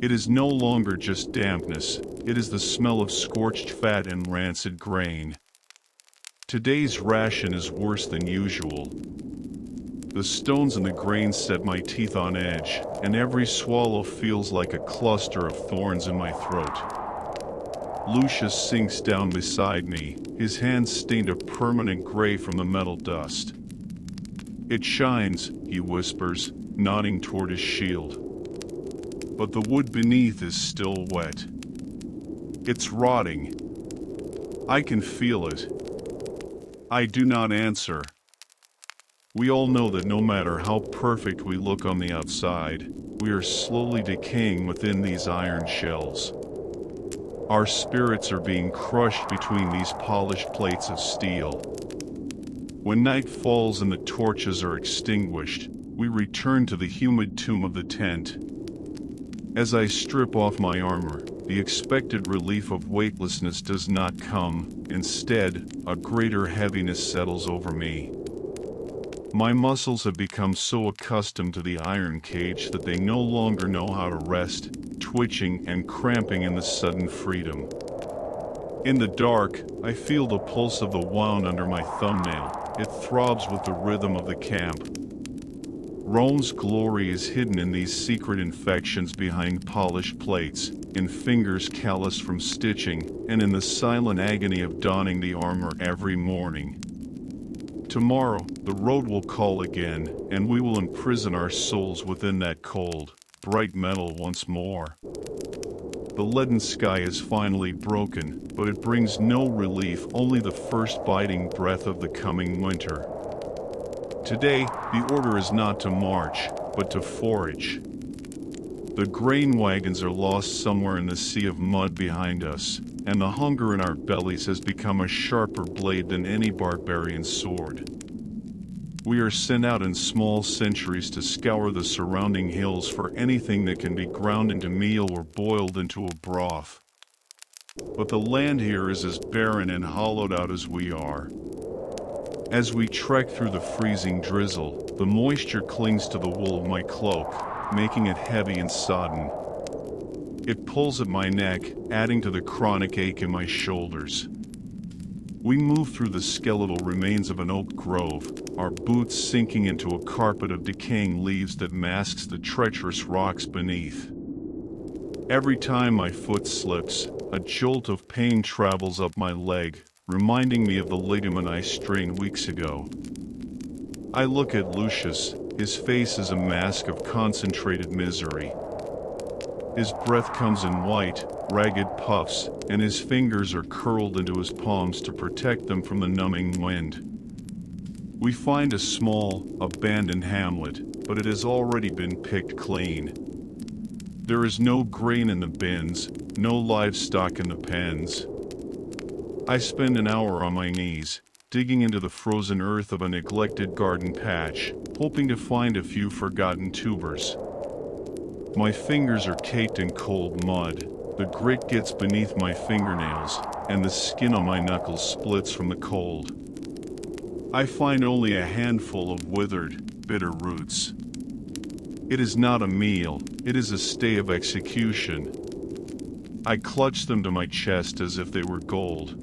It is no longer just dampness, it is the smell of scorched fat and rancid grain. Today's ration is worse than usual. The stones in the grain set my teeth on edge, and every swallow feels like a cluster of thorns in my throat. Lucius sinks down beside me, his hands stained a permanent gray from the metal dust. "It shines," he whispers, nodding toward his shield. But the wood beneath is still wet. It's rotting. I can feel it. I do not answer. We all know that no matter how perfect we look on the outside, we are slowly decaying within these iron shells. Our spirits are being crushed between these polished plates of steel. When night falls and the torches are extinguished, we return to the humid tomb of the tent. As I strip off my armor, the expected relief of weightlessness does not come. Instead, a greater heaviness settles over me. My muscles have become so accustomed to the iron cage that they no longer know how to rest, twitching and cramping in the sudden freedom. In the dark, I feel the pulse of the wound under my thumbnail. It throbs with the rhythm of the camp. Rome's glory is hidden in these secret infections behind polished plates, in fingers calloused from stitching, and in the silent agony of donning the armor every morning. Tomorrow, the road will call again, and we will imprison our souls within that cold, bright metal once more. The leaden sky is finally broken, but it brings no relief, only the first biting breath of the coming winter. Today, the order is not to march, but to forage. The grain wagons are lost somewhere in the sea of mud behind us, and the hunger in our bellies has become a sharper blade than any barbarian's sword. We are sent out in small centuries to scour the surrounding hills for anything that can be ground into meal or boiled into a broth. But the land here is as barren and hollowed out as we are. As we trek through the freezing drizzle, the moisture clings to the wool of my cloak, making it heavy and sodden. It pulls at my neck, adding to the chronic ache in my shoulders. We move through the skeletal remains of an oak grove, our boots sinking into a carpet of decaying leaves that masks the treacherous rocks beneath. Every time my foot slips, a jolt of pain travels up my leg, reminding me of the ligament I strained weeks ago. I look at Lucius, his face is a mask of concentrated misery. His breath comes in white, ragged puffs, and his fingers are curled into his palms to protect them from the numbing wind. We find a small, abandoned hamlet, but it has already been picked clean. There is no grain in the bins, no livestock in the pens. I spend an hour on my knees, digging into the frozen earth of a neglected garden patch, hoping to find a few forgotten tubers. My fingers are caked in cold mud, the grit gets beneath my fingernails, and the skin on my knuckles splits from the cold. I find only a handful of withered, bitter roots. It is not a meal, it is a stay of execution. I clutch them to my chest as if they were gold.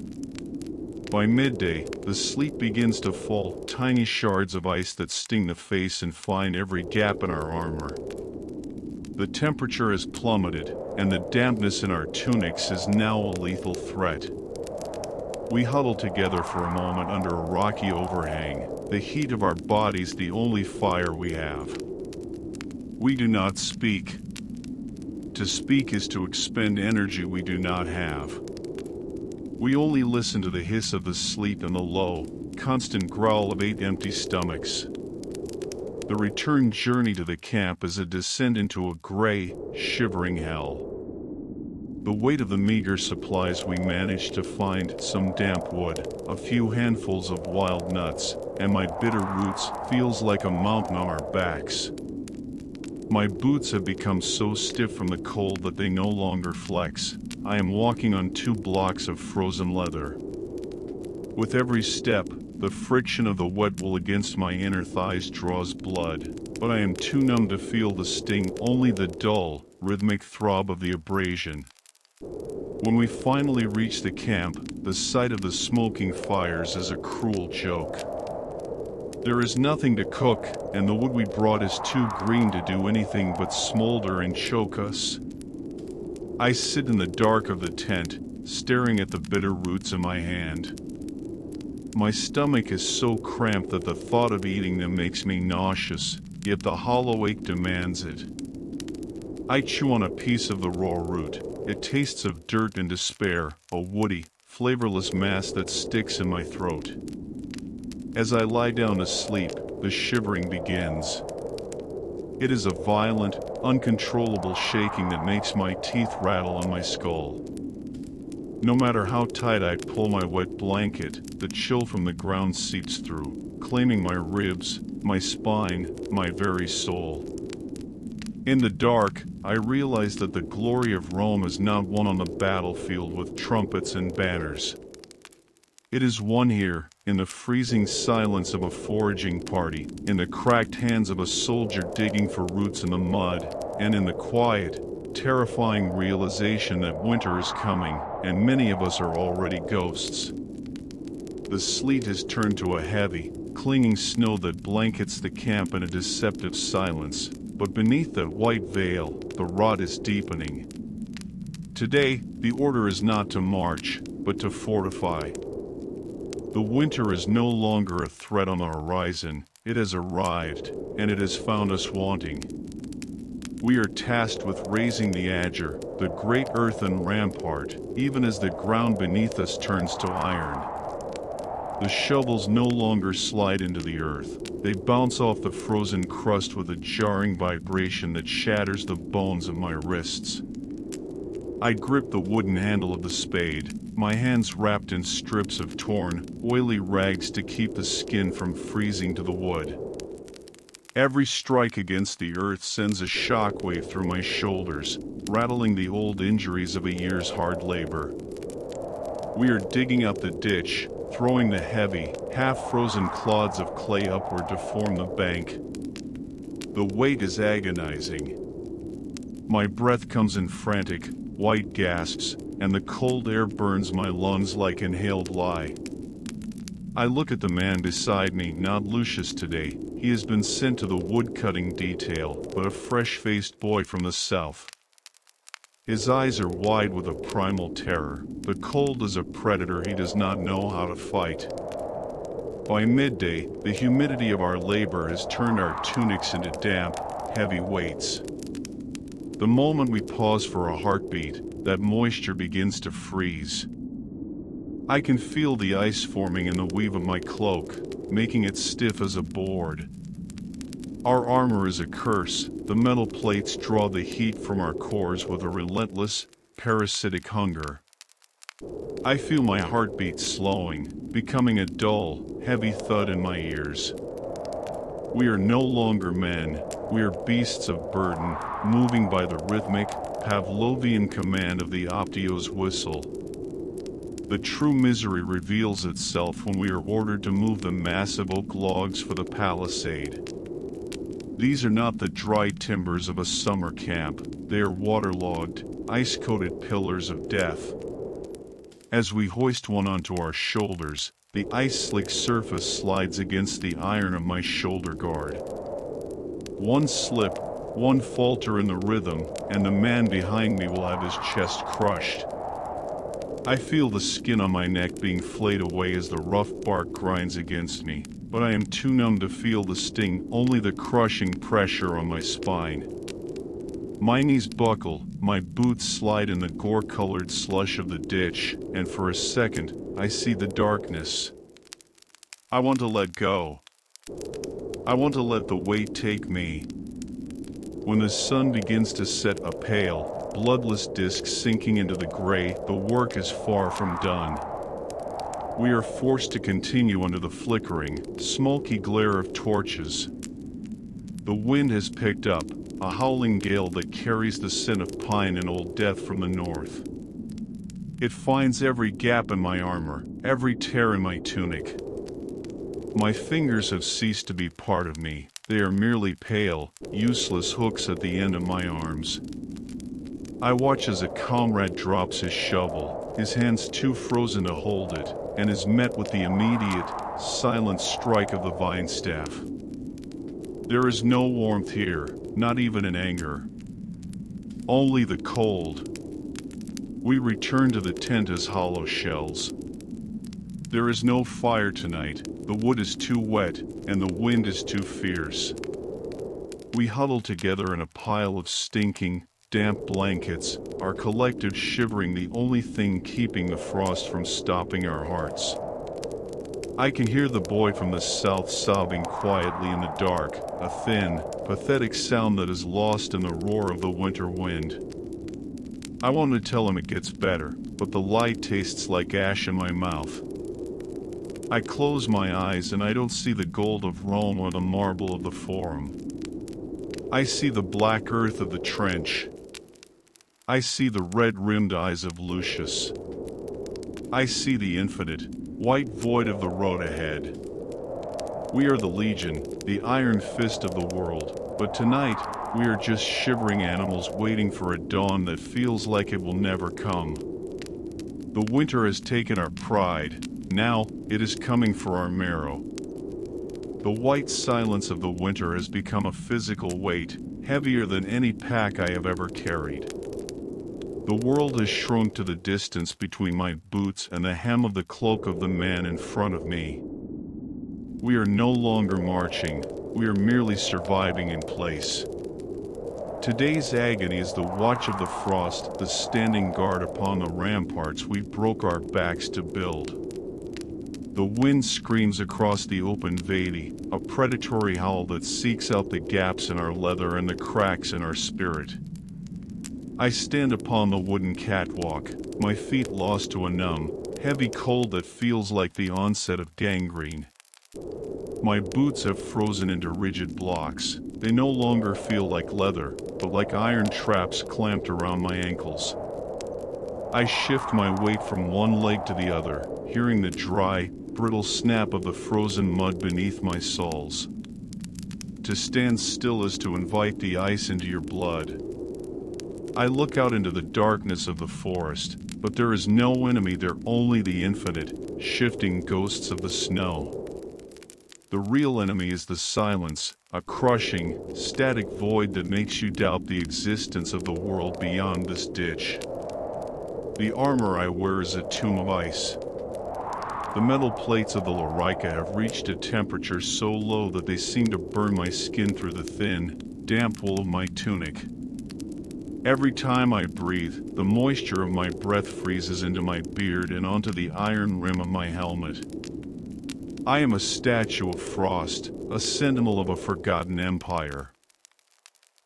By midday, the sleet begins to fall, tiny shards of ice that sting the face and find every gap in our armor. The temperature has plummeted, and the dampness in our tunics is now a lethal threat. We huddle together for a moment under a rocky overhang, the heat of our bodies the only fire we have. We do not speak. To speak is to expend energy we do not have. We only listen to the hiss of the sleet and the low, constant growl of 8 empty stomachs. The return journey to the camp is a descent into a gray, shivering hell. The weight of the meager supplies we manage to find, some damp wood, a few handfuls of wild nuts, and my bitter roots, feels like a mountain on our backs. My boots have become so stiff from the cold that they no longer flex. I am walking on 2 blocks of frozen leather. With every step, the friction of the wet wool against my inner thighs draws blood, but I am too numb to feel the sting, only the dull, rhythmic throb of the abrasion. When we finally reach the camp, the sight of the smoking fires is a cruel joke. There is nothing to cook, and the wood we brought is too green to do anything but smolder and choke us. I sit in the dark of the tent, staring at the bitter roots in my hand. My stomach is so cramped that the thought of eating them makes me nauseous, yet the hollow ache demands it. I chew on a piece of the raw root. It tastes of dirt and despair, a woody, flavorless mass that sticks in my throat. As I lie down to sleep, the shivering begins. It is a violent, uncontrollable shaking that makes my teeth rattle on my skull. No matter how tight I pull my wet blanket, the chill from the ground seeps through, claiming my ribs, my spine, my very soul. In the dark, I realize that the glory of Rome is not won on the battlefield with trumpets and banners. It is won here, in the freezing silence of a foraging party, in the cracked hands of a soldier digging for roots in the mud, and in the quiet, terrifying realization that winter is coming, and many of us are already ghosts. The sleet has turned to a heavy, clinging snow that blankets the camp in a deceptive silence, but beneath that white veil, the rot is deepening. Today, the order is not to march, but to fortify. The winter is no longer a threat on the horizon, it has arrived, and it has found us wanting. We are tasked with raising the Ager, the great earthen rampart, even as the ground beneath us turns to iron. The shovels no longer slide into the earth, they bounce off the frozen crust with a jarring vibration that shatters the bones of my wrists. I grip the wooden handle of the spade, my hands wrapped in strips of torn, oily rags to keep the skin from freezing to the wood. Every strike against the earth sends a shockwave through my shoulders, rattling the old injuries of a year's hard labor. We are digging up the ditch, throwing the heavy, half-frozen clods of clay upward to form the bank. The weight is agonizing. My breath comes in frantic, white gasps, and the cold air burns my lungs like inhaled lye. I look at the man beside me, not Lucius today. He has been sent to the wood-cutting detail, but a fresh-faced boy from the south. His eyes are wide with a primal terror, but cold as a predator he does not know how to fight. By midday, the humidity of our labor has turned our tunics into damp, heavy weights. The moment we pause for a heartbeat, that moisture begins to freeze. I can feel the ice forming in the weave of my cloak, making it stiff as a board. Our armor is a curse. The metal plates draw the heat from our cores with a relentless, parasitic hunger. I feel my heartbeat slowing, becoming a dull, heavy thud in my ears. We are no longer men, we are beasts of burden, moving by the rhythmic, Pavlovian command of the Optio's whistle. The true misery reveals itself when we are ordered to move the massive oak logs for the palisade. These are not the dry timbers of a summer camp, they are waterlogged, ice-coated pillars of death. As we hoist one onto our shoulders, the ice-slick surface slides against the iron of my shoulder guard. One slip, one falter in the rhythm, and the man behind me will have his chest crushed. I feel the skin on my neck being flayed away as the rough bark grinds against me, but I am too numb to feel the sting, only the crushing pressure on my spine. My knees buckle, my boots slide in the gore-colored slush of the ditch, and for a second, I see the darkness. I want to let go. I want to let the weight take me. When the sun begins to set a pale, bloodless disk sinking into the gray, the work is far from done. We are forced to continue under the flickering, smoky glare of torches. The wind has picked up, a howling gale that carries the scent of pine and old death from the north. It finds every gap in my armor, every tear in my tunic. My fingers have ceased to be part of me. They are merely pale, useless hooks at the end of my arms. I watch as a comrade drops his shovel, his hands too frozen to hold it, and is met with the immediate, silent strike of the vine staff. There is no warmth here, not even in anger. Only the cold. We return to the tent as hollow shells. There is no fire tonight, the wood is too wet, and the wind is too fierce. We huddle together in a pile of stinking, damp blankets, our collective shivering the only thing keeping the frost from stopping our hearts. I can hear the boy from the south sobbing quietly in the dark, a thin, pathetic sound that is lost in the roar of the winter wind. I want to tell him it gets better, but the light tastes like ash in my mouth. I close my eyes and I don't see the gold of Rome or the marble of the Forum. I see the black earth of the trench. I see the red-rimmed eyes of Lucius. I see the infinite, white void of the road ahead. We are the Legion, the iron fist of the world, but tonight, we are just shivering animals waiting for a dawn that feels like it will never come. The winter has taken our pride, now it is coming for our marrow. The white silence of the winter has become a physical weight, heavier than any pack I have ever carried. The world has shrunk to the distance between my boots and the hem of the cloak of the man in front of me. We are no longer marching, we are merely surviving in place. Today's agony is the watch of the frost, the standing guard upon the ramparts we broke our backs to build. The wind screams across the open valley, a predatory howl that seeks out the gaps in our leather and the cracks in our spirit. I stand upon the wooden catwalk, my feet lost to a numb, heavy cold that feels like the onset of gangrene. My boots have frozen into rigid blocks. They no longer feel like leather, but like iron traps clamped around my ankles. I shift my weight from one leg to the other, hearing the dry, brittle snap of the frozen mud beneath my soles. To stand still is to invite the ice into your blood. I look out into the darkness of the forest, but there is no enemy there, only the infinite, shifting ghosts of the snow. The real enemy is the silence, a crushing, static void that makes you doubt the existence of the world beyond this ditch. The armor I wear is a tomb of ice. The metal plates of the larica have reached a temperature so low that they seem to burn my skin through the thin, damp wool of my tunic. Every time I breathe, the moisture of my breath freezes into my beard and onto the iron rim of my helmet. I am a statue of frost, a sentinel of a forgotten empire.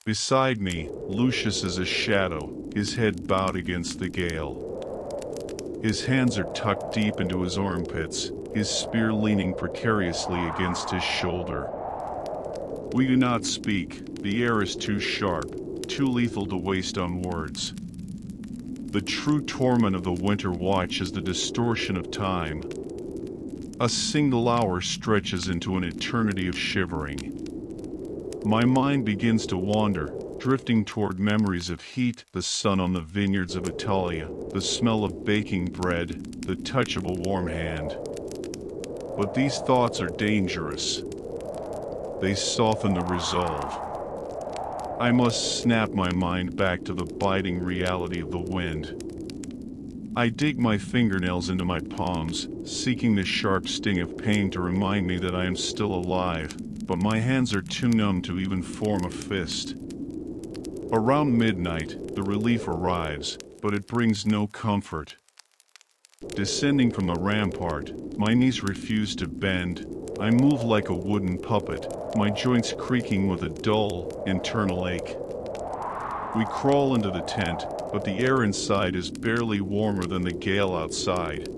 Beside me, Lucius is a shadow, his head bowed against the gale. His hands are tucked deep into his armpits, his spear leaning precariously against his shoulder. We do not speak, the air is too sharp, too lethal to waste on words. The true torment of the winter watch is the distortion of time. A single hour stretches into an eternity of shivering. My mind begins to wander, drifting toward memories of heat, the sun on the vineyards of Italia, the smell of baking bread, the touch of a warm hand. But these thoughts are dangerous. They soften the resolve. I must snap my mind back to the biting reality of the wind. I dig my fingernails into my palms, seeking the sharp sting of pain to remind me that I am still alive, but my hands are too numb to even form a fist. Around midnight, the relief arrives, but it brings no comfort. Descending from the rampart, my knees refuse to bend. I move like a wooden puppet, my joints creaking with a dull, internal ache. We crawl into the tent, but the air inside is barely warmer than the gale outside.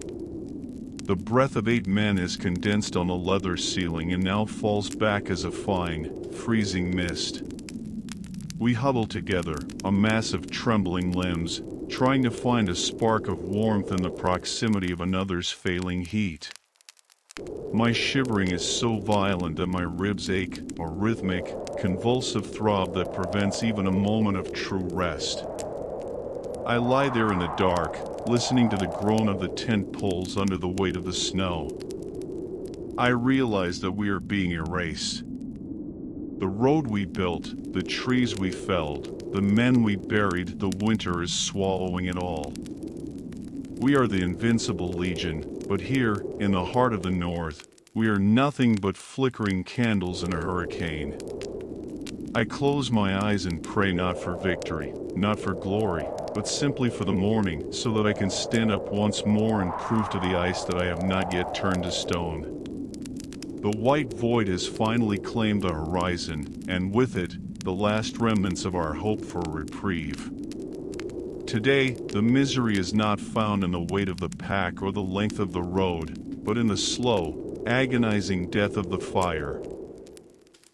The breath of 8 men is condensed on the leather ceiling and now falls back as a fine, freezing mist. We huddle together, a mass of trembling limbs, trying to find a spark of warmth in the proximity of another's failing heat. My shivering is so violent that my ribs ache, a rhythmic, convulsive throb that prevents even a moment of true rest. I lie there in the dark, listening to the groan of the tent poles under the weight of the snow. I realize that we are being erased. The road we built, the trees we felled, the men we buried, the winter is swallowing it all. We are the invincible Legion, but here, in the heart of the North, we are nothing but flickering candles in a hurricane. I close my eyes and pray not for victory, not for glory, but simply for the morning, so that I can stand up once more and prove to the ice that I have not yet turned to stone. The white void has finally claimed the horizon, and with it, the last remnants of our hope for a reprieve. Today, the misery is not found in the weight of the pack or the length of the road, but in the slow, agonizing death of the fire.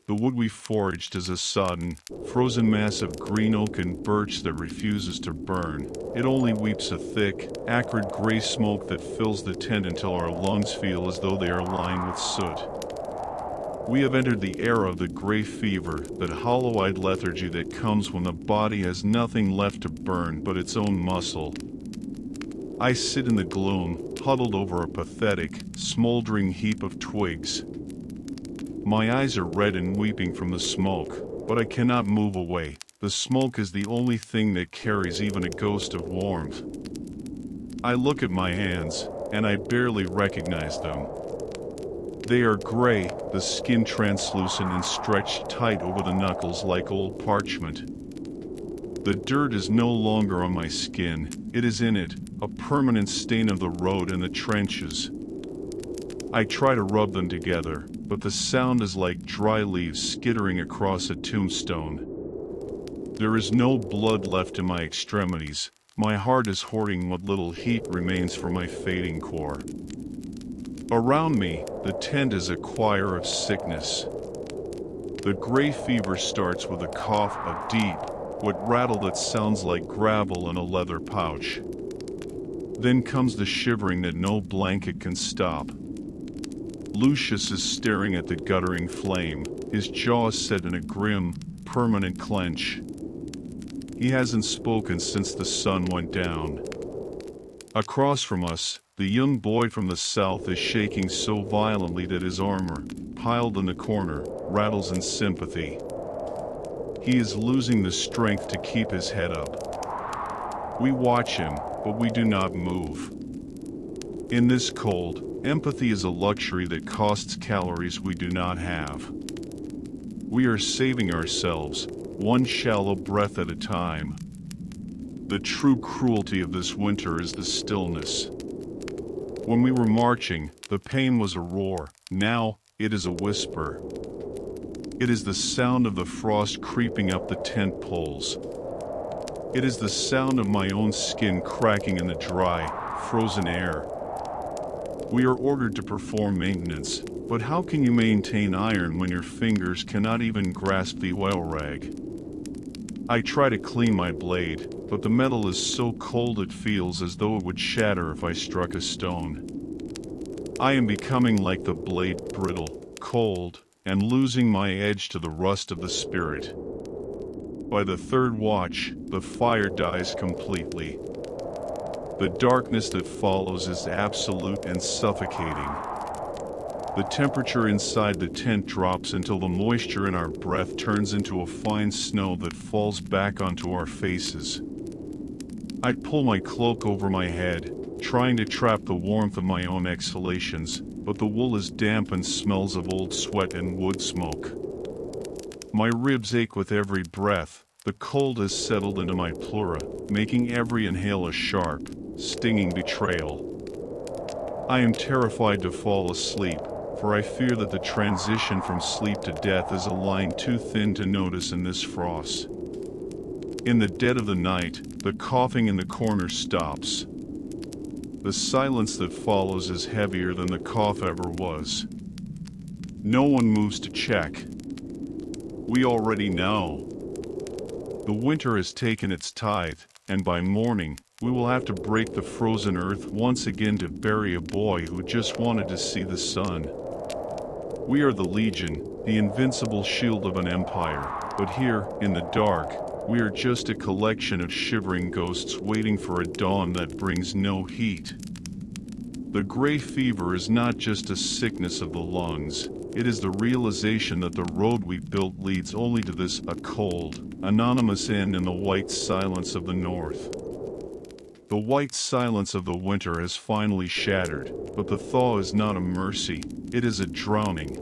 The wood we foraged is a sodden, frozen mass of green oak and birch that refuses to burn. It only weeps a thick, acrid gray smoke that fills the tent until our lungs feel as though they are lined with soot. We have entered the era of the gray fever, that hollow-eyed lethargy that comes when the body has nothing left to burn but its own muscle. I sit in the gloom, huddled over a pathetic, smoldering heap of twigs. My eyes are red and weeping from the smoke, but I cannot move away. The smoke is the only thing that carries even a ghost of warmth. I look at my hands, and I barely recognize them. They are gray, the skin translucent and stretched tight over the knuckles like old parchment. The dirt is no longer on my skin, it is in it, a permanent stain of the road and the trenches. I try to rub them together, but the sound is like dry leaves skittering across a tombstone. There is no blood left in my extremities. My heart is hoarding what little heat remains for my fading core. Around me, the tent is a choir of sickness. The gray fever starts with a cough, a deep, wet rattle that sounds like gravel in a leather pouch. Then comes the shivering that no blanket can stop. Lucius is staring at the guttering flame, his jaws set in a grim, permanent clench. He hasn't spoken since the sun went down. Across from us, the young boy from the south is shaking so violently that his armor, piled in the corner, rattles in sympathy. He is losing the strength to keep his head up. We watch him, but we do not move. In this cold, empathy is a luxury that costs calories we do not have. We are saving ourselves, one shallow breath at a time. The true cruelty of this winter is the stillness. When we were marching, the pain was a roar. Now, it is a whisper. It is the sound of the frost creeping up the tent poles. It is the sound of my own skin cracking in the dry, frozen air. We are ordered to perform maintenance, but how can you maintain iron when your fingers cannot even grasp the oil rag? I try to clean my blade, but the metal is so cold it feels as though it would shatter if I struck a stone. I am becoming like the blade, brittle, cold, and losing my edge to the rust of the spirit. By the third watch, the fire dies completely. The darkness that follows is absolute and suffocating. The temperature inside the tent drops until the moisture in our breath turns into a fine snow that falls back onto our faces. I pull my cloak over my head, trying to trap the warmth of my own exhalations, but the wool is damp and smells of old sweat and wood smoke. My ribs ache with every breath. The cold has settled into my pleura, making every inhale a sharp, stinging betrayal. I am terrified to fall asleep, for I fear that the transition from sleep to death is a line too thin to notice in this frost. In the dead of the night, the coughing in the corner stops. The silence that follows is heavier than the cough ever was. No one moves to check. We already know. The winter has taken its tithe, and by morning, we will have to break the frozen earth once again to bury a boy who just wanted to see the sun. We are the Legion, the invincible shield of an empire, but here, in the dark, we are just a collection of shivering ghosts waiting for a dawn that brings no heat. The gray fever is not just a sickness of the lungs, it is the realization that the road we built leads only to this, a cold, anonymous end in the white silence of the north. The white silence of the winter has finally shattered, but the thaw is not a mercy, it is a drowning.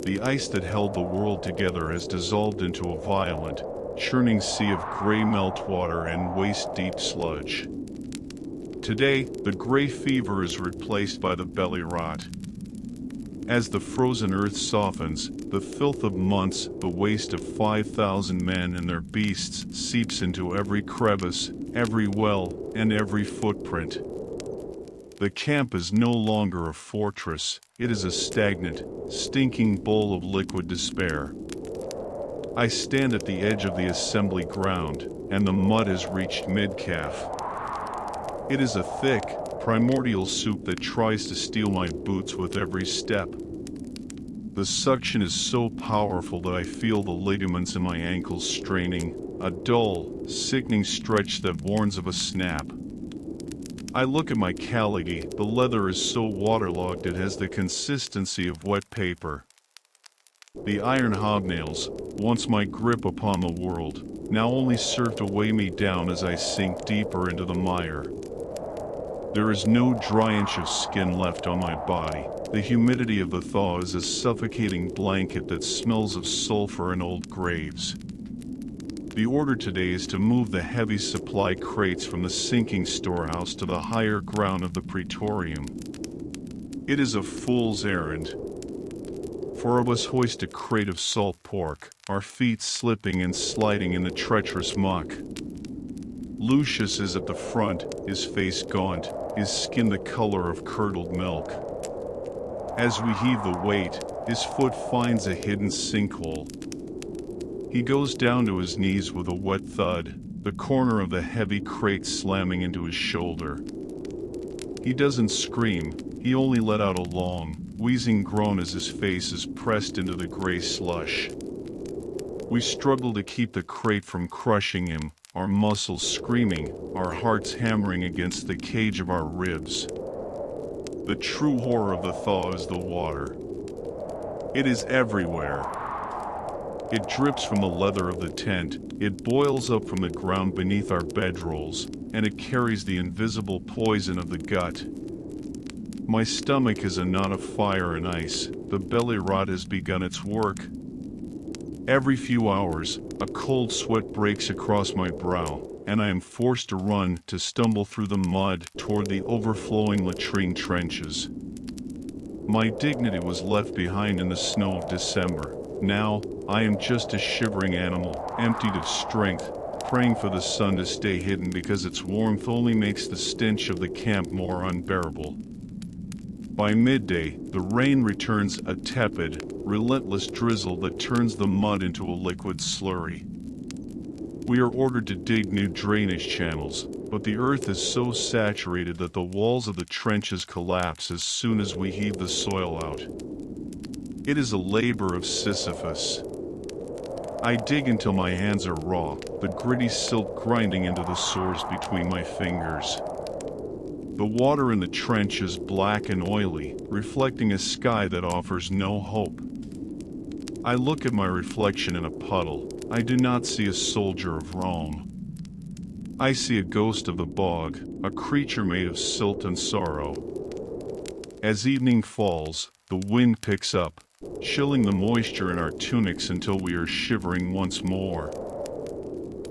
The ice that held the world together has dissolved into a violent, churning sea of gray meltwater and waist-deep sludge. Today, the gray fever is replaced by the belly rot. As the frozen earth softens, the filth of months, the waste of 5,000 men and their beasts seeps into every crevice, every well, and every footprint. The camp is no longer a fortress, it is a stagnant, stinking bowl of liquid despair. I stand at the edge of the assembly ground, and the mud has reached mid-calf. It is a thick, primordial soup that tries to steal my boots with every step. The suction is so powerful that I feel the ligaments in my ankles straining, a dull, sickening stretch that warns of a snap. I look at my caligy, the leather is so waterlogged it has the consistency of wet paper. The iron hobnails, once my grip upon the world, now only serve to weigh me down as I sink deeper into the mire. There is no dry inch of skin left on my body. The humidity of the thaw is a suffocating blanket that smells of sulfur and old graves. The order today is to move the heavy supply crates from the sinking storehouse to the higher ground of the Praetorium. It is a fool's errand. Four of us hoist a crate of salt pork, our feet slipping and sliding in the treacherous muck. Lucius is at the front, his face gaunt, his skin the color of curdled milk. As we heave the weight, his foot finds a hidden sinkhole. He goes down to his knees with a wet thud, the corner of the heavy crate slamming into his shoulder. He doesn't scream, he only let out a long, wheezing groan as his face is pressed into the gray slush. We struggle to keep the crate from crushing him, our muscles screaming, our hearts hammering against the cage of our ribs. The true horror of the thaw is the water. It is everywhere. It drips from the leather of the tent, it boils up from the ground beneath our bedrolls, and it carries the invisible poison of the gut. My stomach is a knot of fire and ice, the belly rot has begun its work. Every few hours, a cold sweat breaks across my brow, and I am forced to run, to stumble through the mud toward the overflowing latrine trenches. My dignity was left behind in the snow of December. Now, I am just a shivering animal, emptied of strength, praying for the sun to stay hidden because its warmth only makes the stench of the camp more unbearable. By midday, the rain returns, a tepid, relentless drizzle that turns the mud into a liquid slurry. We are ordered to dig new drainage channels, but the earth is so saturated that the walls of the trenches collapse as soon as we heave the soil out. It is a labor of Sisyphus. I dig until my hands are raw, the gritty silt grinding into the sores between my fingers. The water in the trench is black and oily, reflecting a sky that offers no hope. I look at my reflection in a puddle. I do not see a soldier of Rome. I see a ghost of the bog, a creature made of silt and sorrow. As evening falls, the wind picks up, chilling the moisture in our tunics until we are shivering once more.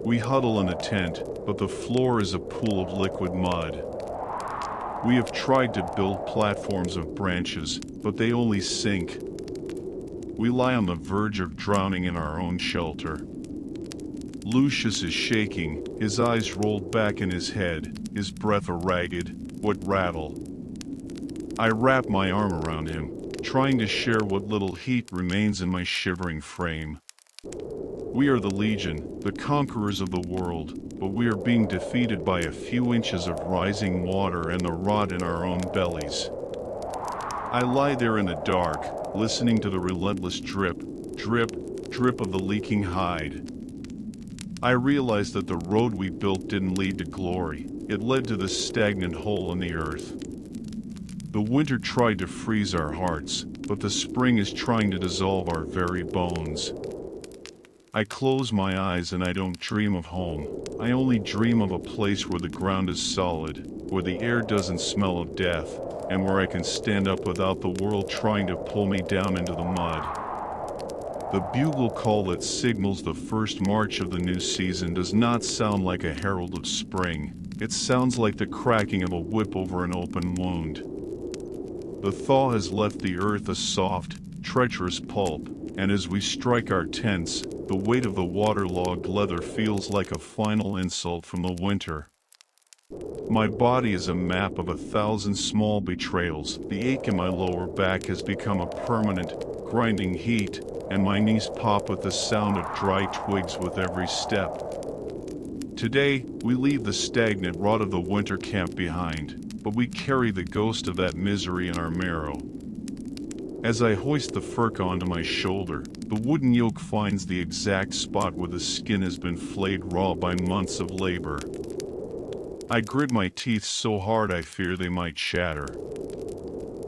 We huddle in a tent, but the floor is a pool of liquid mud. We have tried to build platforms of branches, but they only sink. We lie on the verge of drowning in our own shelter. Lucius is shaking, his eyes rolled back in his head, his breath a ragged, wet rattle. I wrap my arm around him, trying to share what little heat remains in my shivering frame. We are the Legion, the conquerors of the world, but we are being defeated by a few inches of rising water and the rot in our own bellies. I lie there in the dark, listening to the relentless drip, drip, drip of the leaking hide. I realize that the road we built didn't lead to glory, it led to this stagnant hole in the earth. The winter tried to freeze our hearts, but the spring is trying to dissolve our very bones. I close my eyes and I don't dream of home. I only dream of a place where the ground is solid, where the air doesn't smell of death, and where I can stand up without the world trying to pull me down into the mud. The bugle call that signals the first march of the new season does not sound like a herald of spring. It sounds like the cracking of a whip over an open wound. The thaw has left the earth a soft, treacherous pulp, and as we strike our tents, the weight of the waterlogged leather feels like a final insult from the winter. My body is a map of 1,000 small betrayals. The ache in my lower back has become a permanent, grinding heat, and my knees pop with the sound of dry twigs with every step. Today, we leave the stagnant rot of the winter camp behind, but we carry the ghost of that misery in our marrow. As I hoist the furk onto my shoulder, the wooden yoke finds the exact spot where the skin has been flayed raw by months of labor. I grit my teeth so hard I fear they might shatter.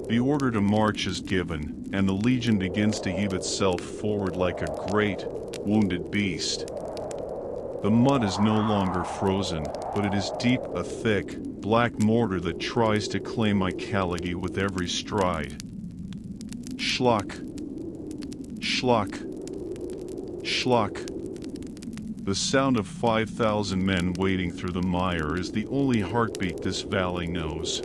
The order to march is given, and the Legion begins to heave itself forward like a great, wounded beast. The mud is no longer frozen, but it is deep, a thick, black mortar that tries to claim my callity with every stride. Schlock. Schlock. Schlock. The sound of 5,000 men wading through the mire is the only heartbeat this valley knows.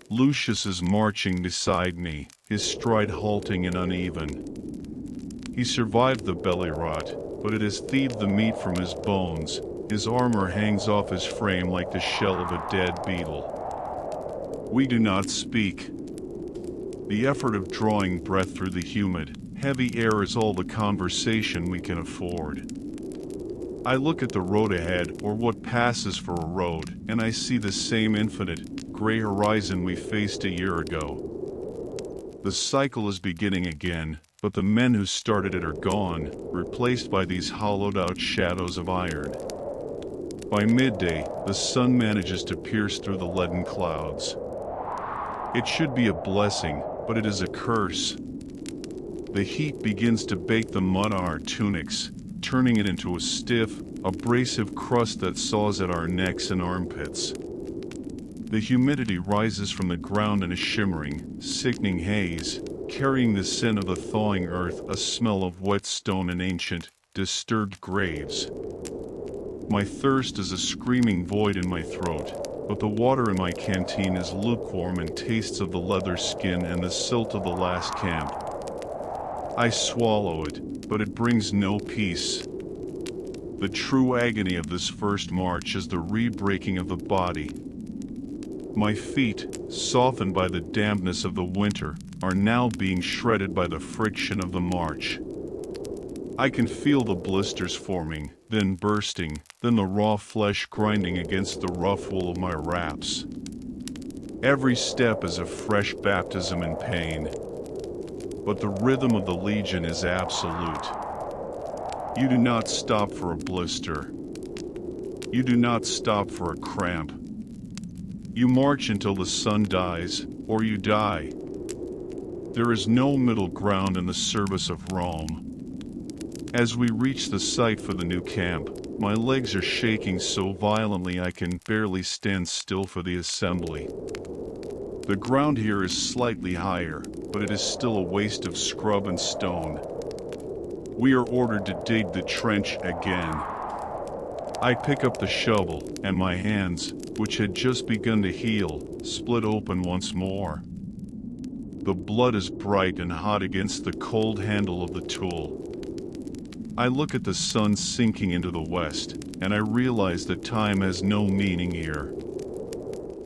Lucius is marching beside me, his stride halting and uneven. He survived the belly rot, but it has thieved the meat from his bones. His armor hangs off his frame like the shell of a dead beetle. We do not speak. The effort of drawing breath through the humid, heavy air is all the conversation we can afford. I look at the road ahead, or what passes for a road, and I see the same infinite, gray horizon we faced a year ago. The cycle is beginning again, but the men who started it are gone, replaced by these hollowed-out shadows of iron. By midday, the sun manages to pierce through the leaden clouds. It should be a blessing, but it is a curse. The heat begins to bake the mud on our tunics, turning it into a stiff, abrasive crust that saws at our necks and armpits. The humidity rises from the ground in a shimmering, sickening haze, carrying the scent of the thawing earth, a smell of wet stone and ancient, disturbed graves. My thirst is a screaming void in my throat, but the water in my canteen is lukewarm and tastes of the leather skin and the silt of the last camp. I swallow it, but it brings no peace. The true agony of this first march is the re-breaking of the body. My feet, softened by the dampness of the winter, are now being shredded by the friction of the march. I can feel the blisters forming, then bursting, then the raw flesh grinding against the rough wool of my wraps. Every step is a fresh baptism in pain. But the rhythm of the Legion is absolute. You do not stop for a blister. You do not stop for a cramp. You march until the sun dies, or you die. There is no middle ground in the service of Rome. As we reach the site for the new camp, my legs are shaking so violently I can barely stand still for the assembly. The ground here is slightly higher, but it is still a waste of scrub and stone. We are ordered to dig the trench again. I pick up the shovel, and my hands, which had just begun to heal, split open once more. The blood is bright and hot against the cold handle of the tool. I look at the sun sinking into the west, and I realize that time has no meaning here.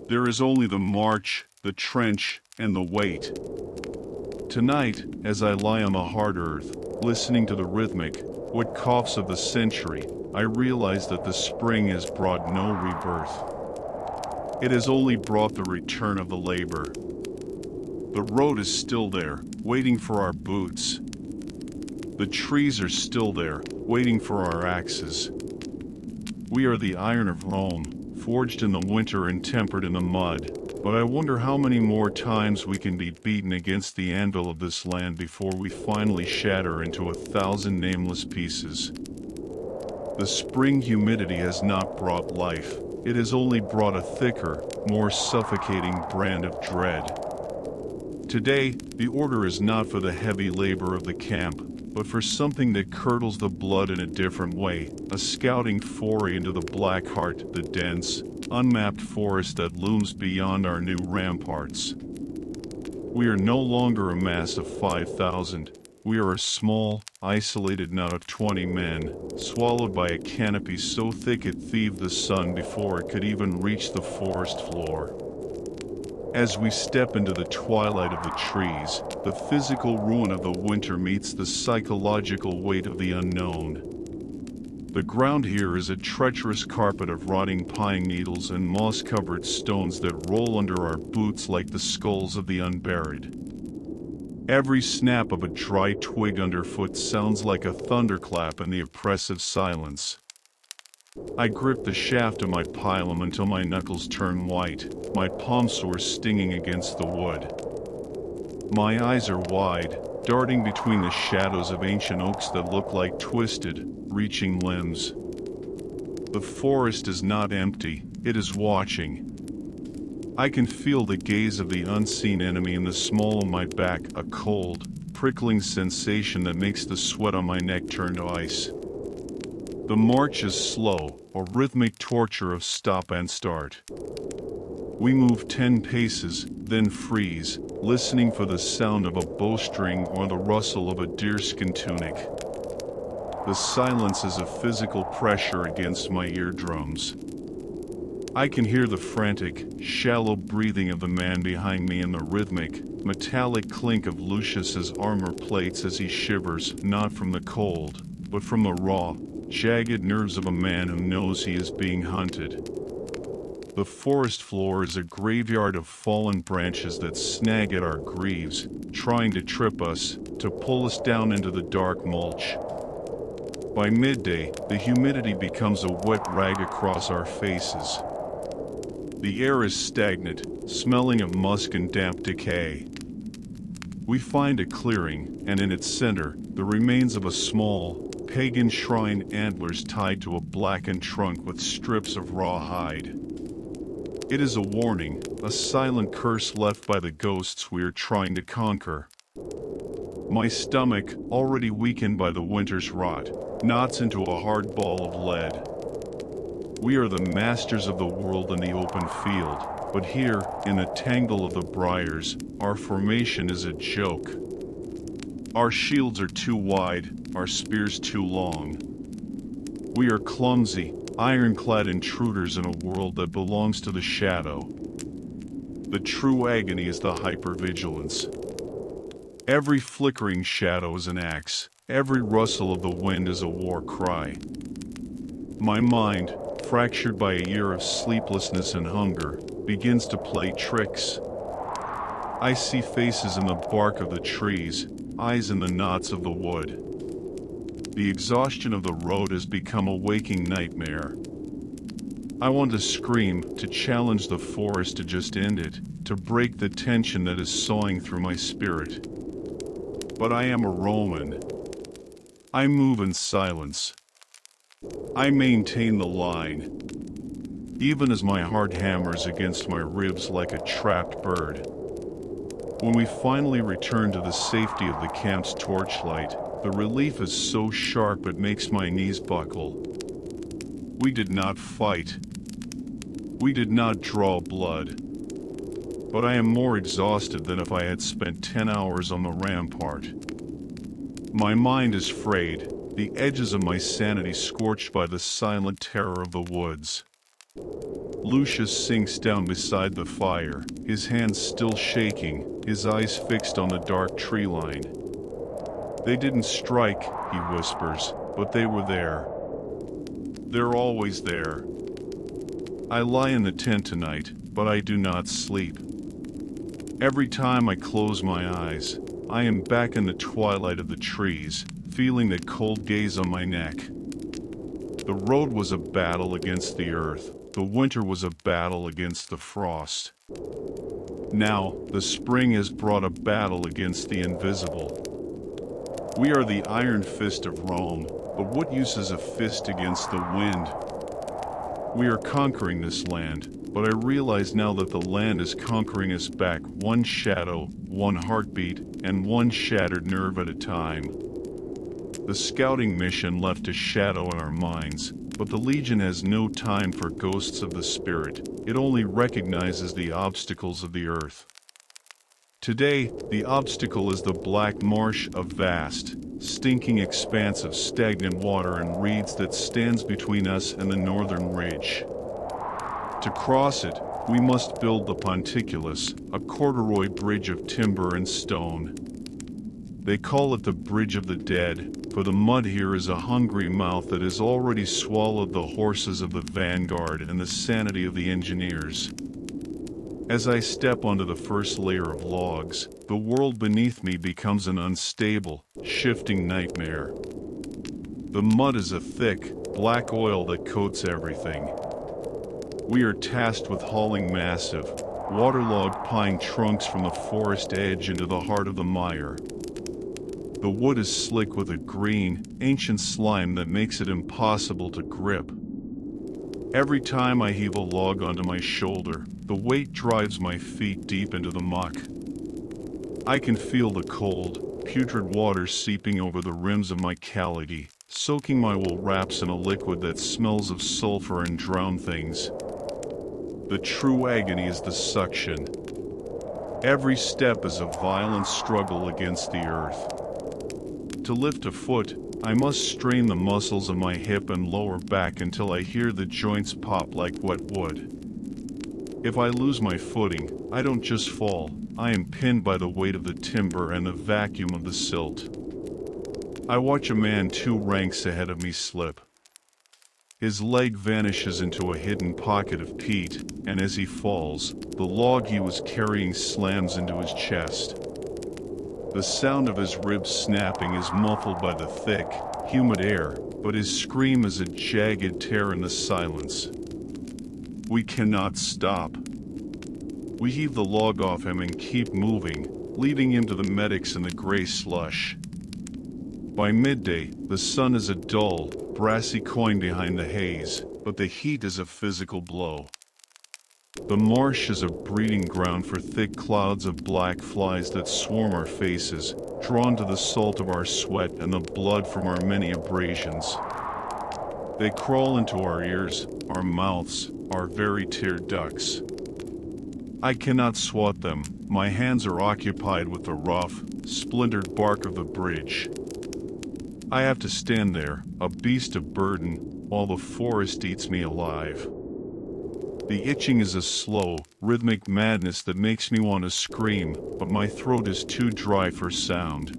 There is only the march, the trench, and the wait. Tonight, as I lie on the hard earth, listening to the rhythmic, what coughs of the century, I realize that the spring has brought no rebirth. It has only brought the return of the labor. The road is still there, waiting for our boots. The trees are still there, waiting for our axes. We are the iron of Rome, forged in the winter and tempered in the mud, but I wonder how many more times we can be beaten against the anvil of this land before we finally shatter into 1,000 nameless pieces. The spring humidity has not brought life, it has only brought a thicker, more suffocating brand of dread. Today, the order is not for the heavy labor of the camp, but for something that curdles the blood in a different way, a scouting foray into the black heart, the dense, unmapped forest that looms beyond our new ramparts. We are no longer a mass of 5,000. We are a small, isolated knot of 20 men, swallowed by a canopy so thick it thieved the sun before it could even reach the forest floor. As we step into the twilight of the trees, the physical ruin of the winter meets the psychological weight of the unknown. The ground here is a treacherous carpet of rotting pine needles and moss-covered stones that roll under our boots like the skulls of the unburied. Every snap of a dry twig underfoot sounds like a thunderclap in the oppressive silence. I grip the shaft of my pilum until my knuckles turn white, my palm sores stinging against the wood. My eyes are wide, darting between the shadows of ancient oaks that look like twisted, reaching limbs. The forest is not empty, it is watching. I can feel the gaze of the unseen enemy in the small of my back, a cold, prickling sensation that makes the sweat on my neck turn to ice. The march is slow, a rhythmic torture of stop and start. We move 10 paces, then freeze, listening for the sound of a bowstring or the rustle of a deerskin tunic. The silence is a physical pressure against my eardrums. I can hear the frantic, shallow breathing of the man behind me and the rhythmic, metallic clink of Lucius's armor plates as he shivers, not from the cold, but from the raw, jagged nerves of a man who knows he is being hunted. The forest floor is a graveyard of fallen branches that snag at our greaves, trying to trip us, to pull us down into the dark mulch. By midday, the humidity becomes a wet rag across our faces. The air is stagnant, smelling of musk and damp decay. We find a clearing, and in its center, the remains of a small, pagan shrine, antlers tied to a blackened trunk with strips of raw hide. It is a warning, a silent curse left by the ghosts we are trying to conquer. My stomach, already weakened by the winter's rot, knots into a hard ball of lead. We are the masters of the world in the open field, but here, in the tangle of the briars, our formation is a joke. Our shields are too wide, our spears too long. We are clumsy, ironclad intruders in a world that belongs to the shadow. The true agony is the hypervigilance. Every flickering shadow is an axe, every rustle of the wind is a war cry. My mind, fractured by a year of sleeplessness and hunger, begins to play tricks. I see faces in the bark of the trees, eyes in the knots of the wood. The exhaustion of the road has become a waking nightmare. I want to scream, to challenge the forest to just end it, to break the tension that is sawing through my spirit. But I am a Roman. I move in silence. I maintain the line, even as my heart hammers against my ribs like a trapped bird. When we finally return to the safety of the camp's torchlight, the relief is so sharp it makes my knees buckle. We did not fight. We did not draw blood. But I am more exhausted than if I had spent 10 hours on the rampart. My mind is frayed, the edges of my sanity scorched by the silent terror of the woods. Lucius sinks down beside the fire, his hands still shaking, his eyes fixed on the dark tree line. They didn't strike, he whispers, but they were there. They're always there. I lie in the tent tonight, but I do not sleep. Every time I close my eyes, I am back in the twilight of the trees, feeling the cold gaze on my neck. The road was a battle against the earth. The winter was a battle against the frost. Now, the spring has brought a battle against the invisible. We are the iron fist of Rome, but what use is a fist against the wind? We are conquering this land, but I realize now that the land is conquering us back, one shadow, one heartbeat, and one shattered nerve at a time. The scouting mission left a shadow in our minds, but the Legion has no time for ghosts of the spirit. It only recognizes the obstacles of the earth. Today, the obstacle is the black marsh, a vast, stinking expanse of stagnant water and reeds that stands between us and the northern ridge. To cross it, we must build the Ponticulus, a corduroy bridge of timber and stone. They call it the Bridge of the Dead, for the mud here is a hungry mouth that has already swallowed the horses of the vanguard and the sanity of the engineers. As I step onto the first layer of logs, the world beneath me becomes an unstable, shifting nightmare. The mud is a thick, black oil that coats everything. We are tasked with hauling massive, waterlogged pine trunks from the forest edge into the heart of the mire. The wood is slick with a green, ancient slime that makes it impossible to grip. Every time I heave a log onto my shoulder, the weight drives my feet deep into the muck. I can feel the cold, putrid water seeping over the rims of my caligy, soaking my wool wraps in a liquid that smells of sulfur and drowned things. The true agony is the suction. Every step is a violent struggle against the earth. To lift a foot, I must strain the muscles of my hip and lower back until I hear the joints pop like wet wood. If I lose my footing, I don't just fall, I am pinned by the weight of the timber and the vacuum of the silt. I watch a man 2 ranks ahead of me slip. His leg vanishes into a hidden pocket of peat, and as he falls, the log he was carrying slams into his chest. The sound of his ribs snapping is muffled by the thick, humid air, but his scream is a jagged tear in the silence. We cannot stop. We heave the log off him and keep moving, leading him to the medics in the gray slush. By midday, the sun is a dull, brassy coin behind the haze, but the heat is a physical blow. The marsh is a breeding ground for thick clouds of black flies that swarm our faces, drawn to the salt of our sweat and the blood from our many abrasions. They crawl into our ears, our mouths, our very tear ducts. I cannot swat them, my hands are occupied with the rough, splintered bark of the bridge. I have to stand there, a beast of burden, while the forest eats me alive. The itching is a slow, rhythmic madness that makes me want to scream, but my throat is too dry for sound.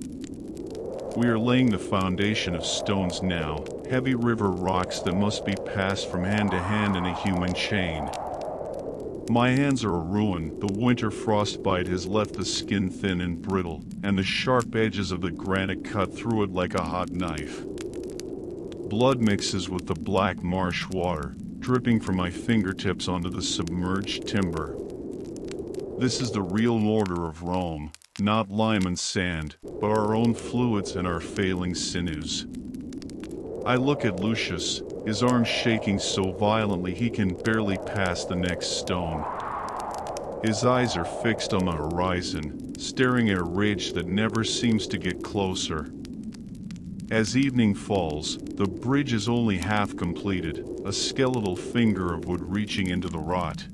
We are laying the foundation of stones now, heavy river rocks that must be passed from hand to hand in a human chain. My hands are a ruin, the winter frostbite has left the skin thin and brittle, and the sharp edges of the granite cut through it like a hot knife. Blood mixes with the black marsh water, dripping from my fingertips onto the submerged timber. This is the real mortar of Rome, not lime and sand, but our own fluids and our failing sinews. I look at Lucius, his arms shaking so violently he can barely pass the next stone. His eyes are fixed on the horizon, staring at a ridge that never seems to get closer. As evening falls, the bridge is only half completed, a skeletal finger of wood reaching into the rot.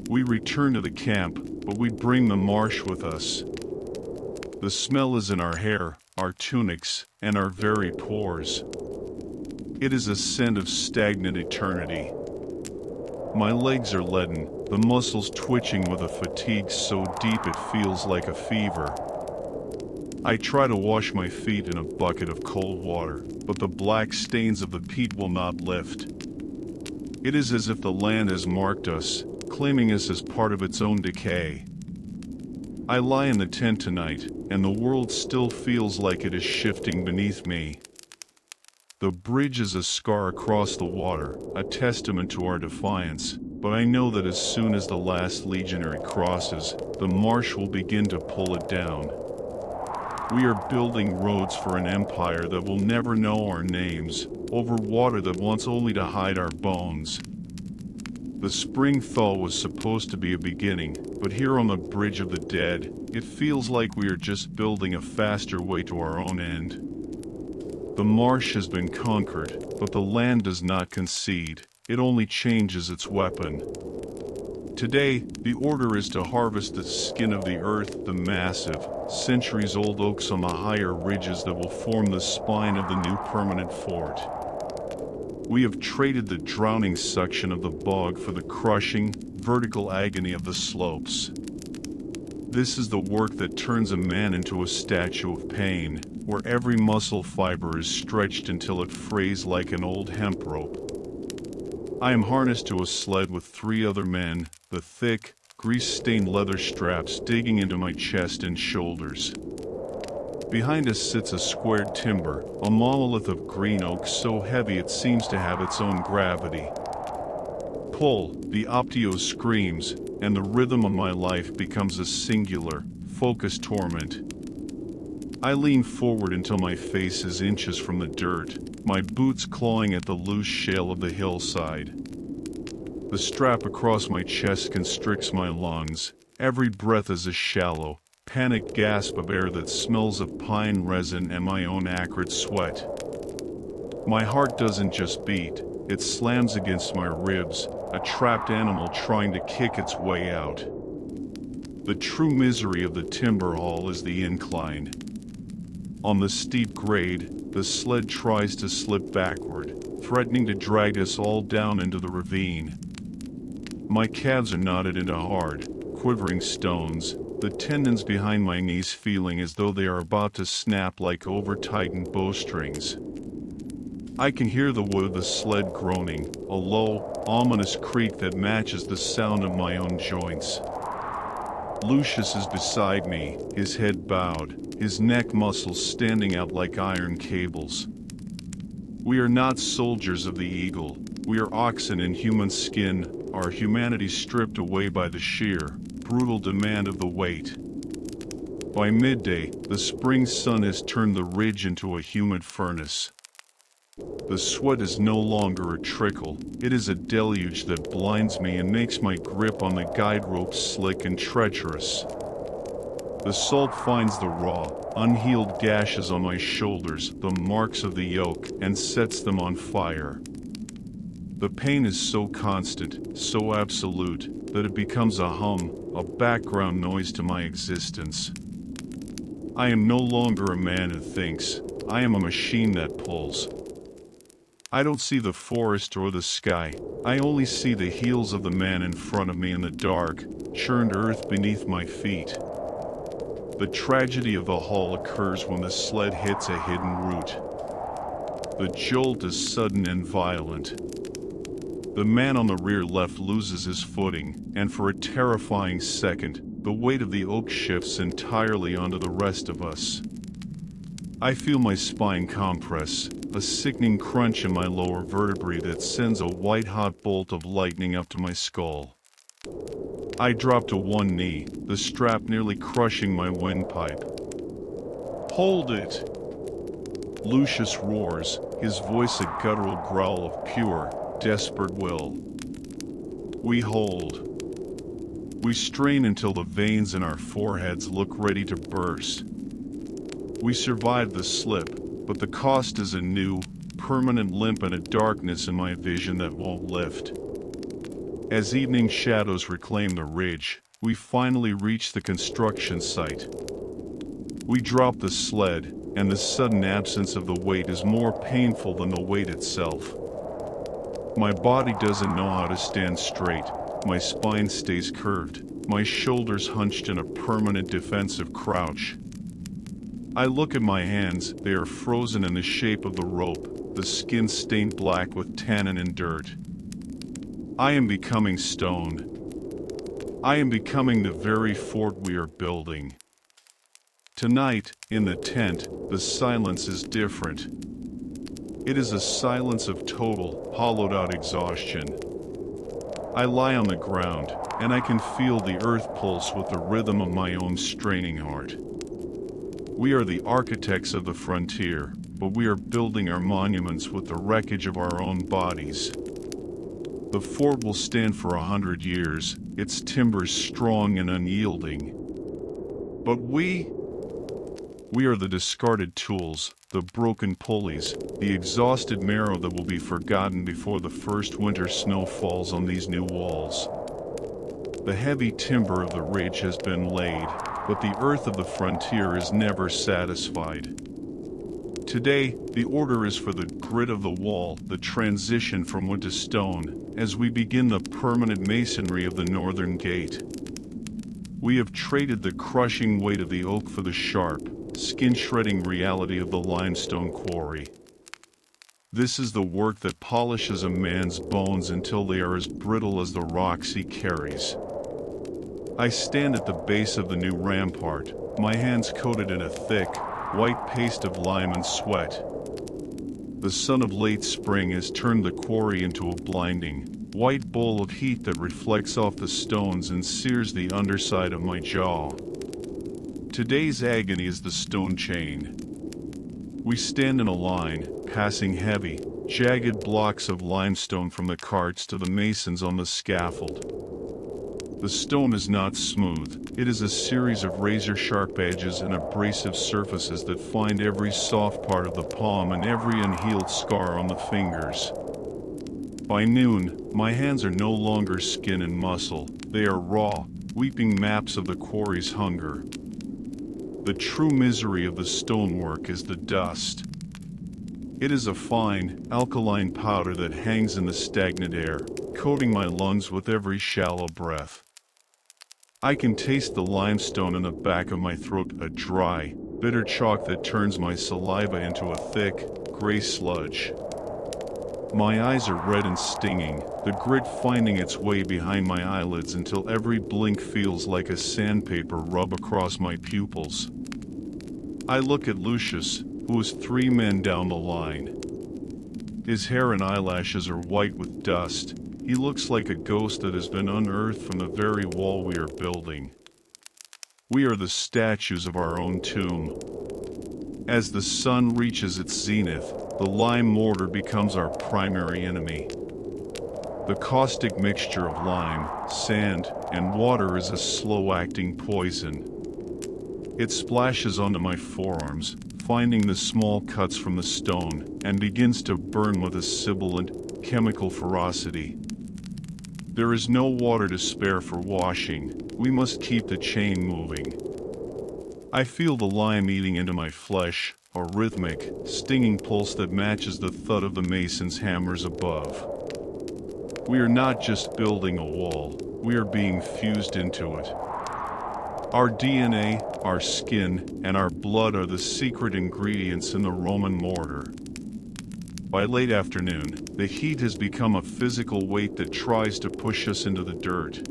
We return to the camp, but we bring the marsh with us. The smell is in our hair, our tunics, and our very pores. It is a scent of stagnant eternity. My legs are leaden, the muscles twitching with a fatigue so deep it feels like a fever. I try to wash my feet in a bucket of cold water, but the black stains of the peat will not lift. It is as if the land has marked us, claiming us as part of its own decay. I lie in the tent tonight, and the world still feels like it is shifting beneath me. The bridge is a scar across the water, a testament to our defiance, but I know that as soon as the last legionary crosses, the marsh will begin to pull it down. We are building roads for an empire that will never know our names, over water that wants only to hide our bones. The spring thaw was supposed to be a beginning, but here on the bridge of the dead, it feels like we are just building a faster way to our own end. The marsh has been conquered, but the land does not concede, it only changes its weapon. Today, the order is to harvest the skin of the earth, the massive, centuries-old oaks on the higher ridges that will form the spine of the new permanent fort. We have traded the drowning suction of the bog for the crushing, vertical agony of the slopes. This is the work that turns a man into a statue of pain, where every muscle fiber is stretched until it frays like an old hemp rope. I am harnessed to a sled with 3 other men, the thick, grease-stained leather straps digging into my chest and shoulders. Behind us sits a squared timber, a monolith of green oak so heavy it seems to have its own gravity. Pull, the optio screams, and the rhythm of my life becomes a singular, focused torment. I lean forward until my face is inches from the dirt, my boots clawing at the loose shale of the hillside. The strap across my chest constricts my lungs. Every breath is a shallow, panicked gasp of air that smells of pine resin and my own acrid sweat. My heart doesn't just beat, it slams against my ribs, a trapped animal trying to kick its way out. The true misery of the timber haul is the incline. On the steep grade, the sled tries to slip backward, threatening to drag us all down into the ravine. My calves are knotted into hard, quivering stones, the tendons behind my knees feeling as though they are about to snap like over-tightened bowstrings. I can hear the wood of the sled groaning, a low, ominous creak that matches the sound of my own joints. Lucius is beside me, his head bowed, his neck muscles standing out like iron cables. We are not soldiers of the eagle, we are oxen in human skin, our humanity stripped away by the sheer, brutal demand of the weight. By midday, the spring sun has turned the ridge into a humid furnace. The sweat is no longer a trickle, it is a deluge that blinds me and makes my grip on the guide rope slick and treacherous. The salt finds the raw, unhealed gashes on my shoulders, the marks of the yoke, and sets them on fire. The pain is so constant, so absolute, that it becomes a hum, a background noise to my existence. I am no longer a man who thinks, I am a machine that pulls. I don't see the forest or the sky, I only see the heels of the man in front of me in the dark, churned earth beneath my feet. The tragedy of the haul occurs when the sled hits a hidden root. The jolt is sudden and violent. The man on the rear left loses his footing, and for a terrifying second, the weight of the oak shifts entirely onto the rest of us. I feel my spine compress, a sickening crunch in my lower vertebrae that sends a white-hot bolt of lightning up to my skull. I drop to one knee, the strap nearly crushing my windpipe. "Hold it!" Lucius roars, his voice a guttural growl of pure, desperate will. We hold. We strain until the veins in our foreheads look ready to burst. We survive the slip, but the cost is a new, permanent limp and a darkness in my vision that won't lift. As evening shadows reclaim the ridge, we finally reach the construction site. We drop the sled, and the sudden absence of the weight is more painful than the weight itself. My body doesn't know how to stand straight, my spine stays curved, my shoulders hunched in a permanent defensive crouch. I look at my hands, they are frozen in the shape of the rope, the skin stained black with tannin and dirt. I am becoming stone. I am becoming the very fort we are building. Tonight, in the tent, the silence is different. It is a silence of total, hollowed-out exhaustion. I lie on the ground, and I can feel the earth pulse with the rhythm of my own straining heart. We are the architects of the frontier, but we are building our monuments with the wreckage of our own bodies. The fort will stand for 100 years, its timbers strong and unyielding. But we are the discarded tools, the broken pulleys, the exhausted marrow that will be forgotten before the first winter snow falls on these new walls. The heavy timber of the ridge has been laid, but the earth of the frontier is never satisfied. Today, the order is for the grit of the wall, the transition from wood to stone, as we begin the permanent masonry of the northern gate. We have traded the crushing weight of the oak for the sharp, skin-shredding reality of the limestone quarry. This is the work that polishes a man's bones until they are as brittle as the rocks he carries. I stand at the base of the new rampart, my hands coated in a thick, white paste of lime and sweat. The sun of late spring has turned the quarry into a blinding, white bowl of heat that reflects off the stones and sears the underside of my jaw. Today's agony is the stone chain. We stand in a line, passing heavy, jagged blocks of limestone from the carts to the masons on the scaffold. The stone is not smooth, it is a series of razor-sharp edges and abrasive surfaces that find every soft part of the palm and every unhealed scar on the fingers. By noon, my hands are no longer skin and muscle, they are raw, weeping maps of the quarry's hunger. The true misery of the stonework is the dust. It is a fine, alkaline powder that hangs in the stagnant air, coating my lungs with every shallow breath. I can taste the limestone in the back of my throat, a dry, bitter chalk that turns my saliva into a thick, gray sludge. My eyes are red and stinging, the grit finding its way behind my eyelids until every blink feels like a sandpaper rub across my pupils. I look at Lucius, who is 3 men down the line. His hair and eyelashes are white with dust. He looks like a ghost that has been unearthed from the very wall we are building. We are the statues of our own tomb. As the sun reaches its zenith, the lime mortar becomes our primary enemy. The caustic mixture of lime, sand, and water is a slow-acting poison. It splashes onto my forearms, finding the small cuts from the stone, and begins to burn with a sibilant, chemical ferocity. There is no water to spare for washing, we must keep the chain moving. I feel the lime eating into my flesh, a rhythmic, stinging pulse that matches the thud of the mason's hammers above. We are not just building a wall, we are being fused into it. Our DNA, our skin, and our blood are the secret ingredients in the Roman mortar. By late afternoon, the heat has become a physical weight that tries to push us into the dirt.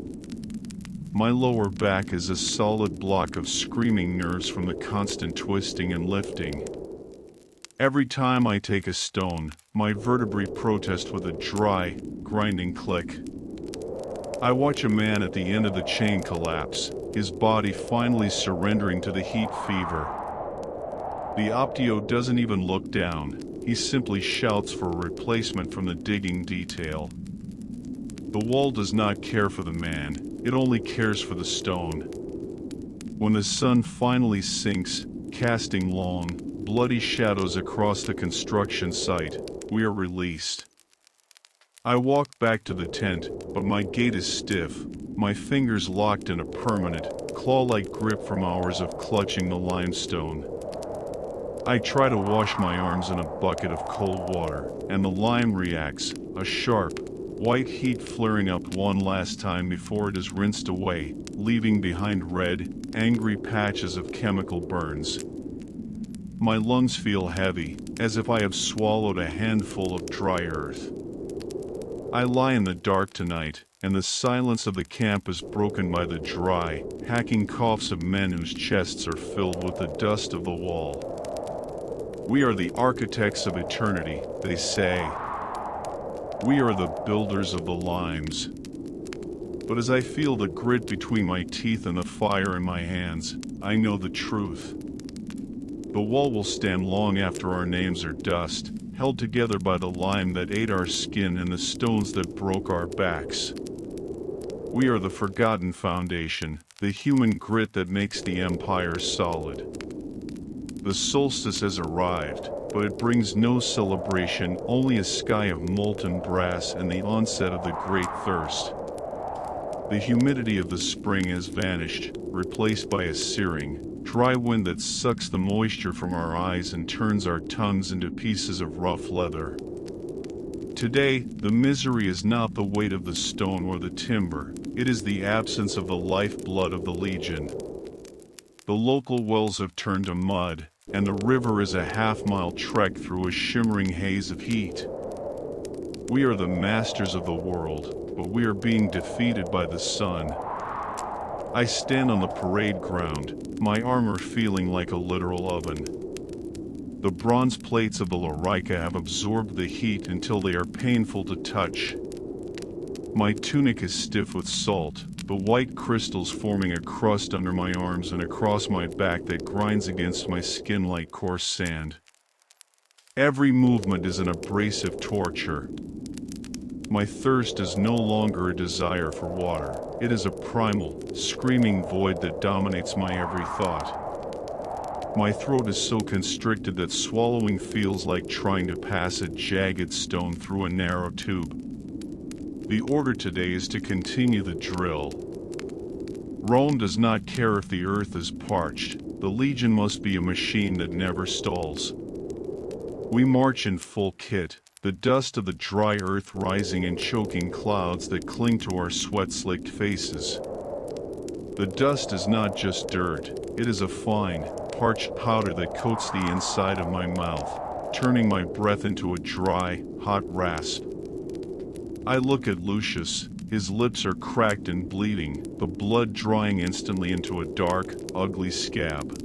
My lower back is a solid block of screaming nerves from the constant twisting and lifting. Every time I take a stone, my vertebrae protest with a dry, grinding click. I watch a man at the end of the chain collapse, his body finally surrendering to the heat fever. The Optio doesn't even look down, he simply shouts for a replacement from the digging detail. The wall does not care for the man, it only cares for the stone. When the sun finally sinks, casting long, bloody shadows across the construction site, we are released. I walk back to the tent, but my gait is stiff, my fingers locked in a permanent, claw-like grip from hours of clutching the limestone. I try to wash my arms in a bucket of cold water, and the lime reacts, a sharp, white heat flaring up one last time before it is rinsed away, leaving behind red, angry patches of chemical burns. My lungs feel heavy, as if I have swallowed a handful of dry earth. I lie in the dark tonight, and the silence of the camp is broken by the dry, hacking coughs of men whose chests are filled with the dust of the wall. We are the architects of eternity, they say. We are the builders of the limes. But as I feel the grit between my teeth and the fire in my hands, I know the truth. The wall will stand long after our names are dust, held together by the lime that ate our skin and the stones that broke our backs. We are the forgotten foundation, the human grit that makes the empire solid. The solstice has arrived, but it brings no celebration, only a sky of molten brass and the onset of the great thirst. The humidity of the spring has vanished, replaced by a searing, dry wind that sucks the moisture from our eyes and turns our tongues into pieces of rough leather. Today, the misery is not the weight of the stone or the timber, it is the absence of the lifeblood of the Legion. The local wells have turned to mud, and the river is a half-mile trek through a shimmering haze of heat. We are the masters of the world, but we are being defeated by the sun. I stand on the parade ground, my armor feeling like a literal oven. The bronze plates of the Lorica have absorbed the heat until they are painful to touch. My tunic is stiff with salt, the white crystals forming a crust under my arms and across my back that grinds against my skin like coarse sand. Every movement is an abrasive torture. My thirst is no longer a desire for water. It is a primal, screaming void that dominates my every thought. My throat is so constricted that swallowing feels like trying to pass a jagged stone through a narrow tube. The order today is to continue the drill. Rome does not care if the earth is parched. The Legion must be a machine that never stalls. We march in full kit, the dust of the dry earth rising in choking clouds that cling to our sweat-slicked faces. The dust is not just dirt, it is a fine, parched powder that coats the inside of my mouth, turning my breath into a dry, hot rasp. I look at Lucius, his lips are cracked and bleeding, the blood drying instantly into a dark, ugly scab.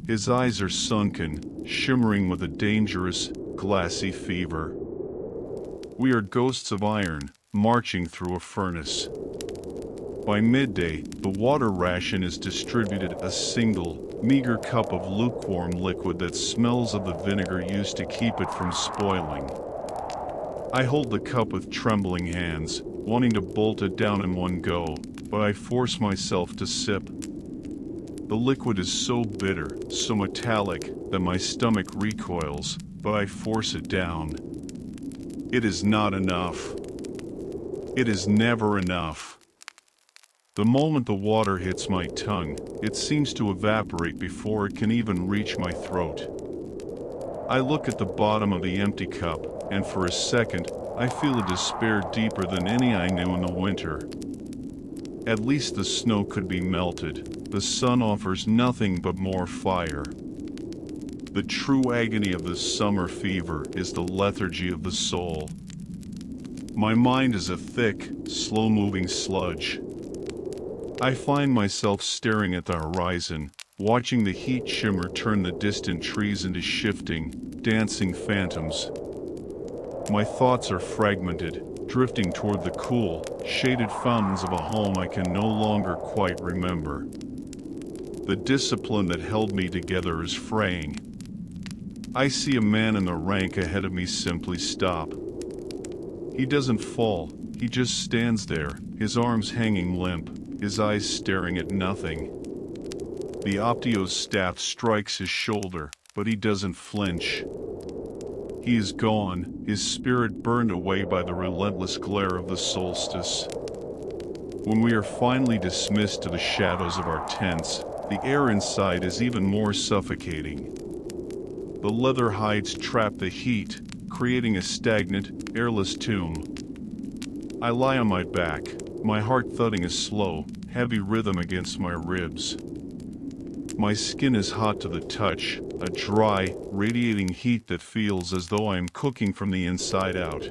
His eyes are sunken, shimmering with a dangerous, glassy fever. We are ghosts of iron, marching through a furnace. By midday, the water ration is distributed, a single, meager cup of lukewarm liquid that smells of the vinegar used to keep it from spoiling. I hold the cup with trembling hands, wanting to bolt it down in one go, but I force myself to sip. The liquid is so bitter, so metallic, that my stomach recoils, but I force it down. It is not enough. It is never enough. The moment the water hits my tongue, it seems to evaporate before it can even reach my throat. I look at the bottom of the empty cup, and for a second, I feel a despair deeper than any I knew in the winter. At least the snow could be melted. The sun offers nothing but more fire. The true agony of the summer fever is the lethargy of the soul. My mind is a thick, slow-moving sludge. I find myself staring at the horizon, watching the heat shimmer turn the distant trees into shifting, dancing phantoms. My thoughts are fragmented, drifting toward the cool, shaded fountains of a home I can no longer quite remember. The discipline that held me together is fraying. I see a man in the rank ahead of me simply stop. He doesn't fall, he just stands there, his arms hanging limp, his eyes staring at nothing. The Optio's staff strikes his shoulder, but he doesn't flinch. He is gone, his spirit burned away by the relentless glare of the solstice. When we are finally dismissed to the shadows of our tents, the air inside is even more suffocating. The leather hides trap the heat, creating a stagnant, airless tomb. I lie on my back, my heart thudding a slow, heavy rhythm against my ribs. My skin is hot to the touch, a dry, radiating heat that feels as though I am cooking from the inside out.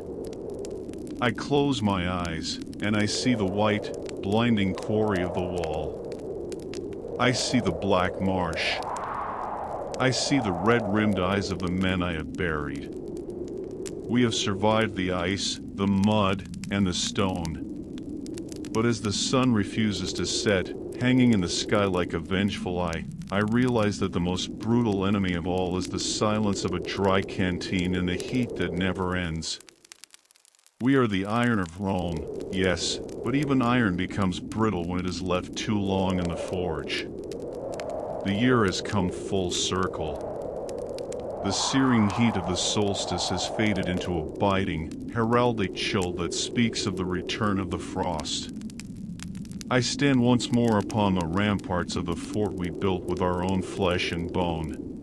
I close my eyes, and I see the white, blinding quarry of the wall. I see the black marsh. I see the red-rimmed eyes of the men I have buried. We have survived the ice, the mud, and the stone. But as the sun refuses to set, hanging in the sky like a vengeful eye, I realize that the most brutal enemy of all is the silence of a dry canteen and the heat that never ends. We are the iron of Rome, yes, but even iron becomes brittle when it is left too long in the forge. The year has come full circle. The searing heat of the solstice has faded into a biting, heraldic chill that speaks of the return of the frost. I stand once more upon the ramparts of the fort we built with our own flesh and bone.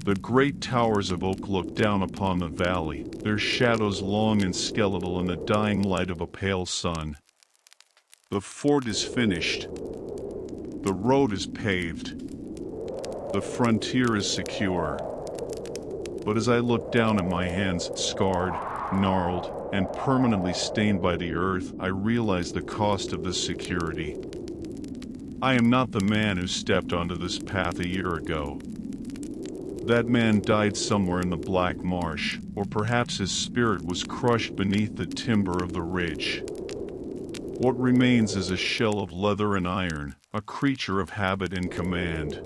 The great towers of oak look down upon the valley, their shadows long and skeletal in the dying light of a pale sun. The fort is finished. The road is paved. The frontier is secure. But as I look down at my hands, scarred, gnarled, and permanently stained by the earth, I realize the cost of this security. I am not the man who stepped onto this path a year ago. That man died somewhere in the Black Marsh, or perhaps his spirit was crushed beneath the timber of the ridge. What remains is a shell of leather and iron, a creature of habit and command.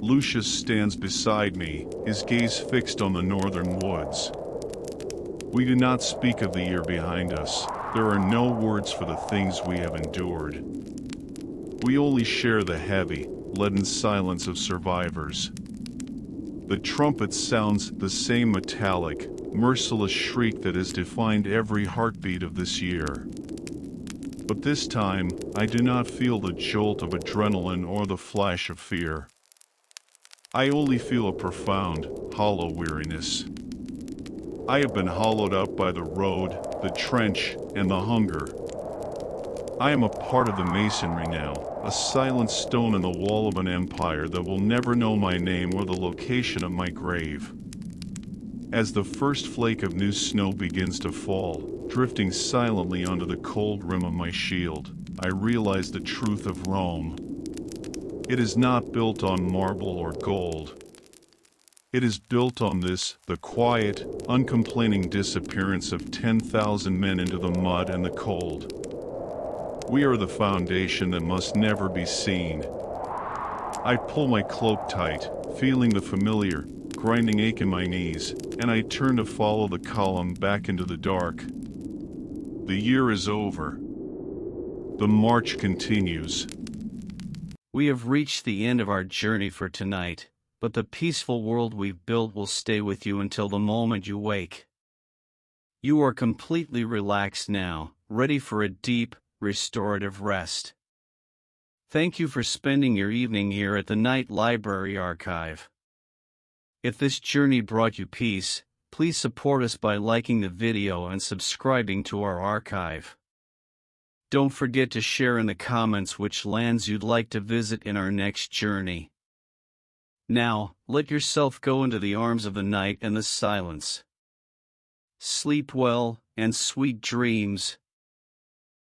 Lucius stands beside me, his gaze fixed on the northern woods. We do not speak of the year behind us. There are no words for the things we have endured. We only share the heavy, leaden silence of survivors. The trumpet sounds the same metallic, merciless shriek that has defined every heartbeat of this year. But this time, I do not feel the jolt of adrenaline or the flash of fear. I only feel a profound, hollow weariness. I have been hollowed out by the road, the trench, and the hunger. I am a part of the masonry now, a silent stone in the wall of an empire that will never know my name or the location of my grave. As the first flake of new snow begins to fall, drifting silently onto the cold rim of my shield, I realize the truth of Rome. It is not built on marble or gold. It is built on this, the quiet, uncomplaining disappearance of 10,000 men into the mud and the cold. We are the foundation that must never be seen. I pull my cloak tight, feeling the familiar, grinding ache in my knees, and I turn to follow the column back into the dark. The year is over. The march continues. We have reached the end of our journey for tonight, but the peaceful world we've built will stay with you until the moment you wake. You are completely relaxed now, ready for a deep, restorative rest. Thank you for spending your evening here at the Night Library Archive. If this journey brought you peace, please support us by liking the video and subscribing to our archive. Don't forget to share in the comments which lands you'd like to visit in our next journey. Now, let yourself go into the arms of the night and the silence. Sleep well, and sweet dreams.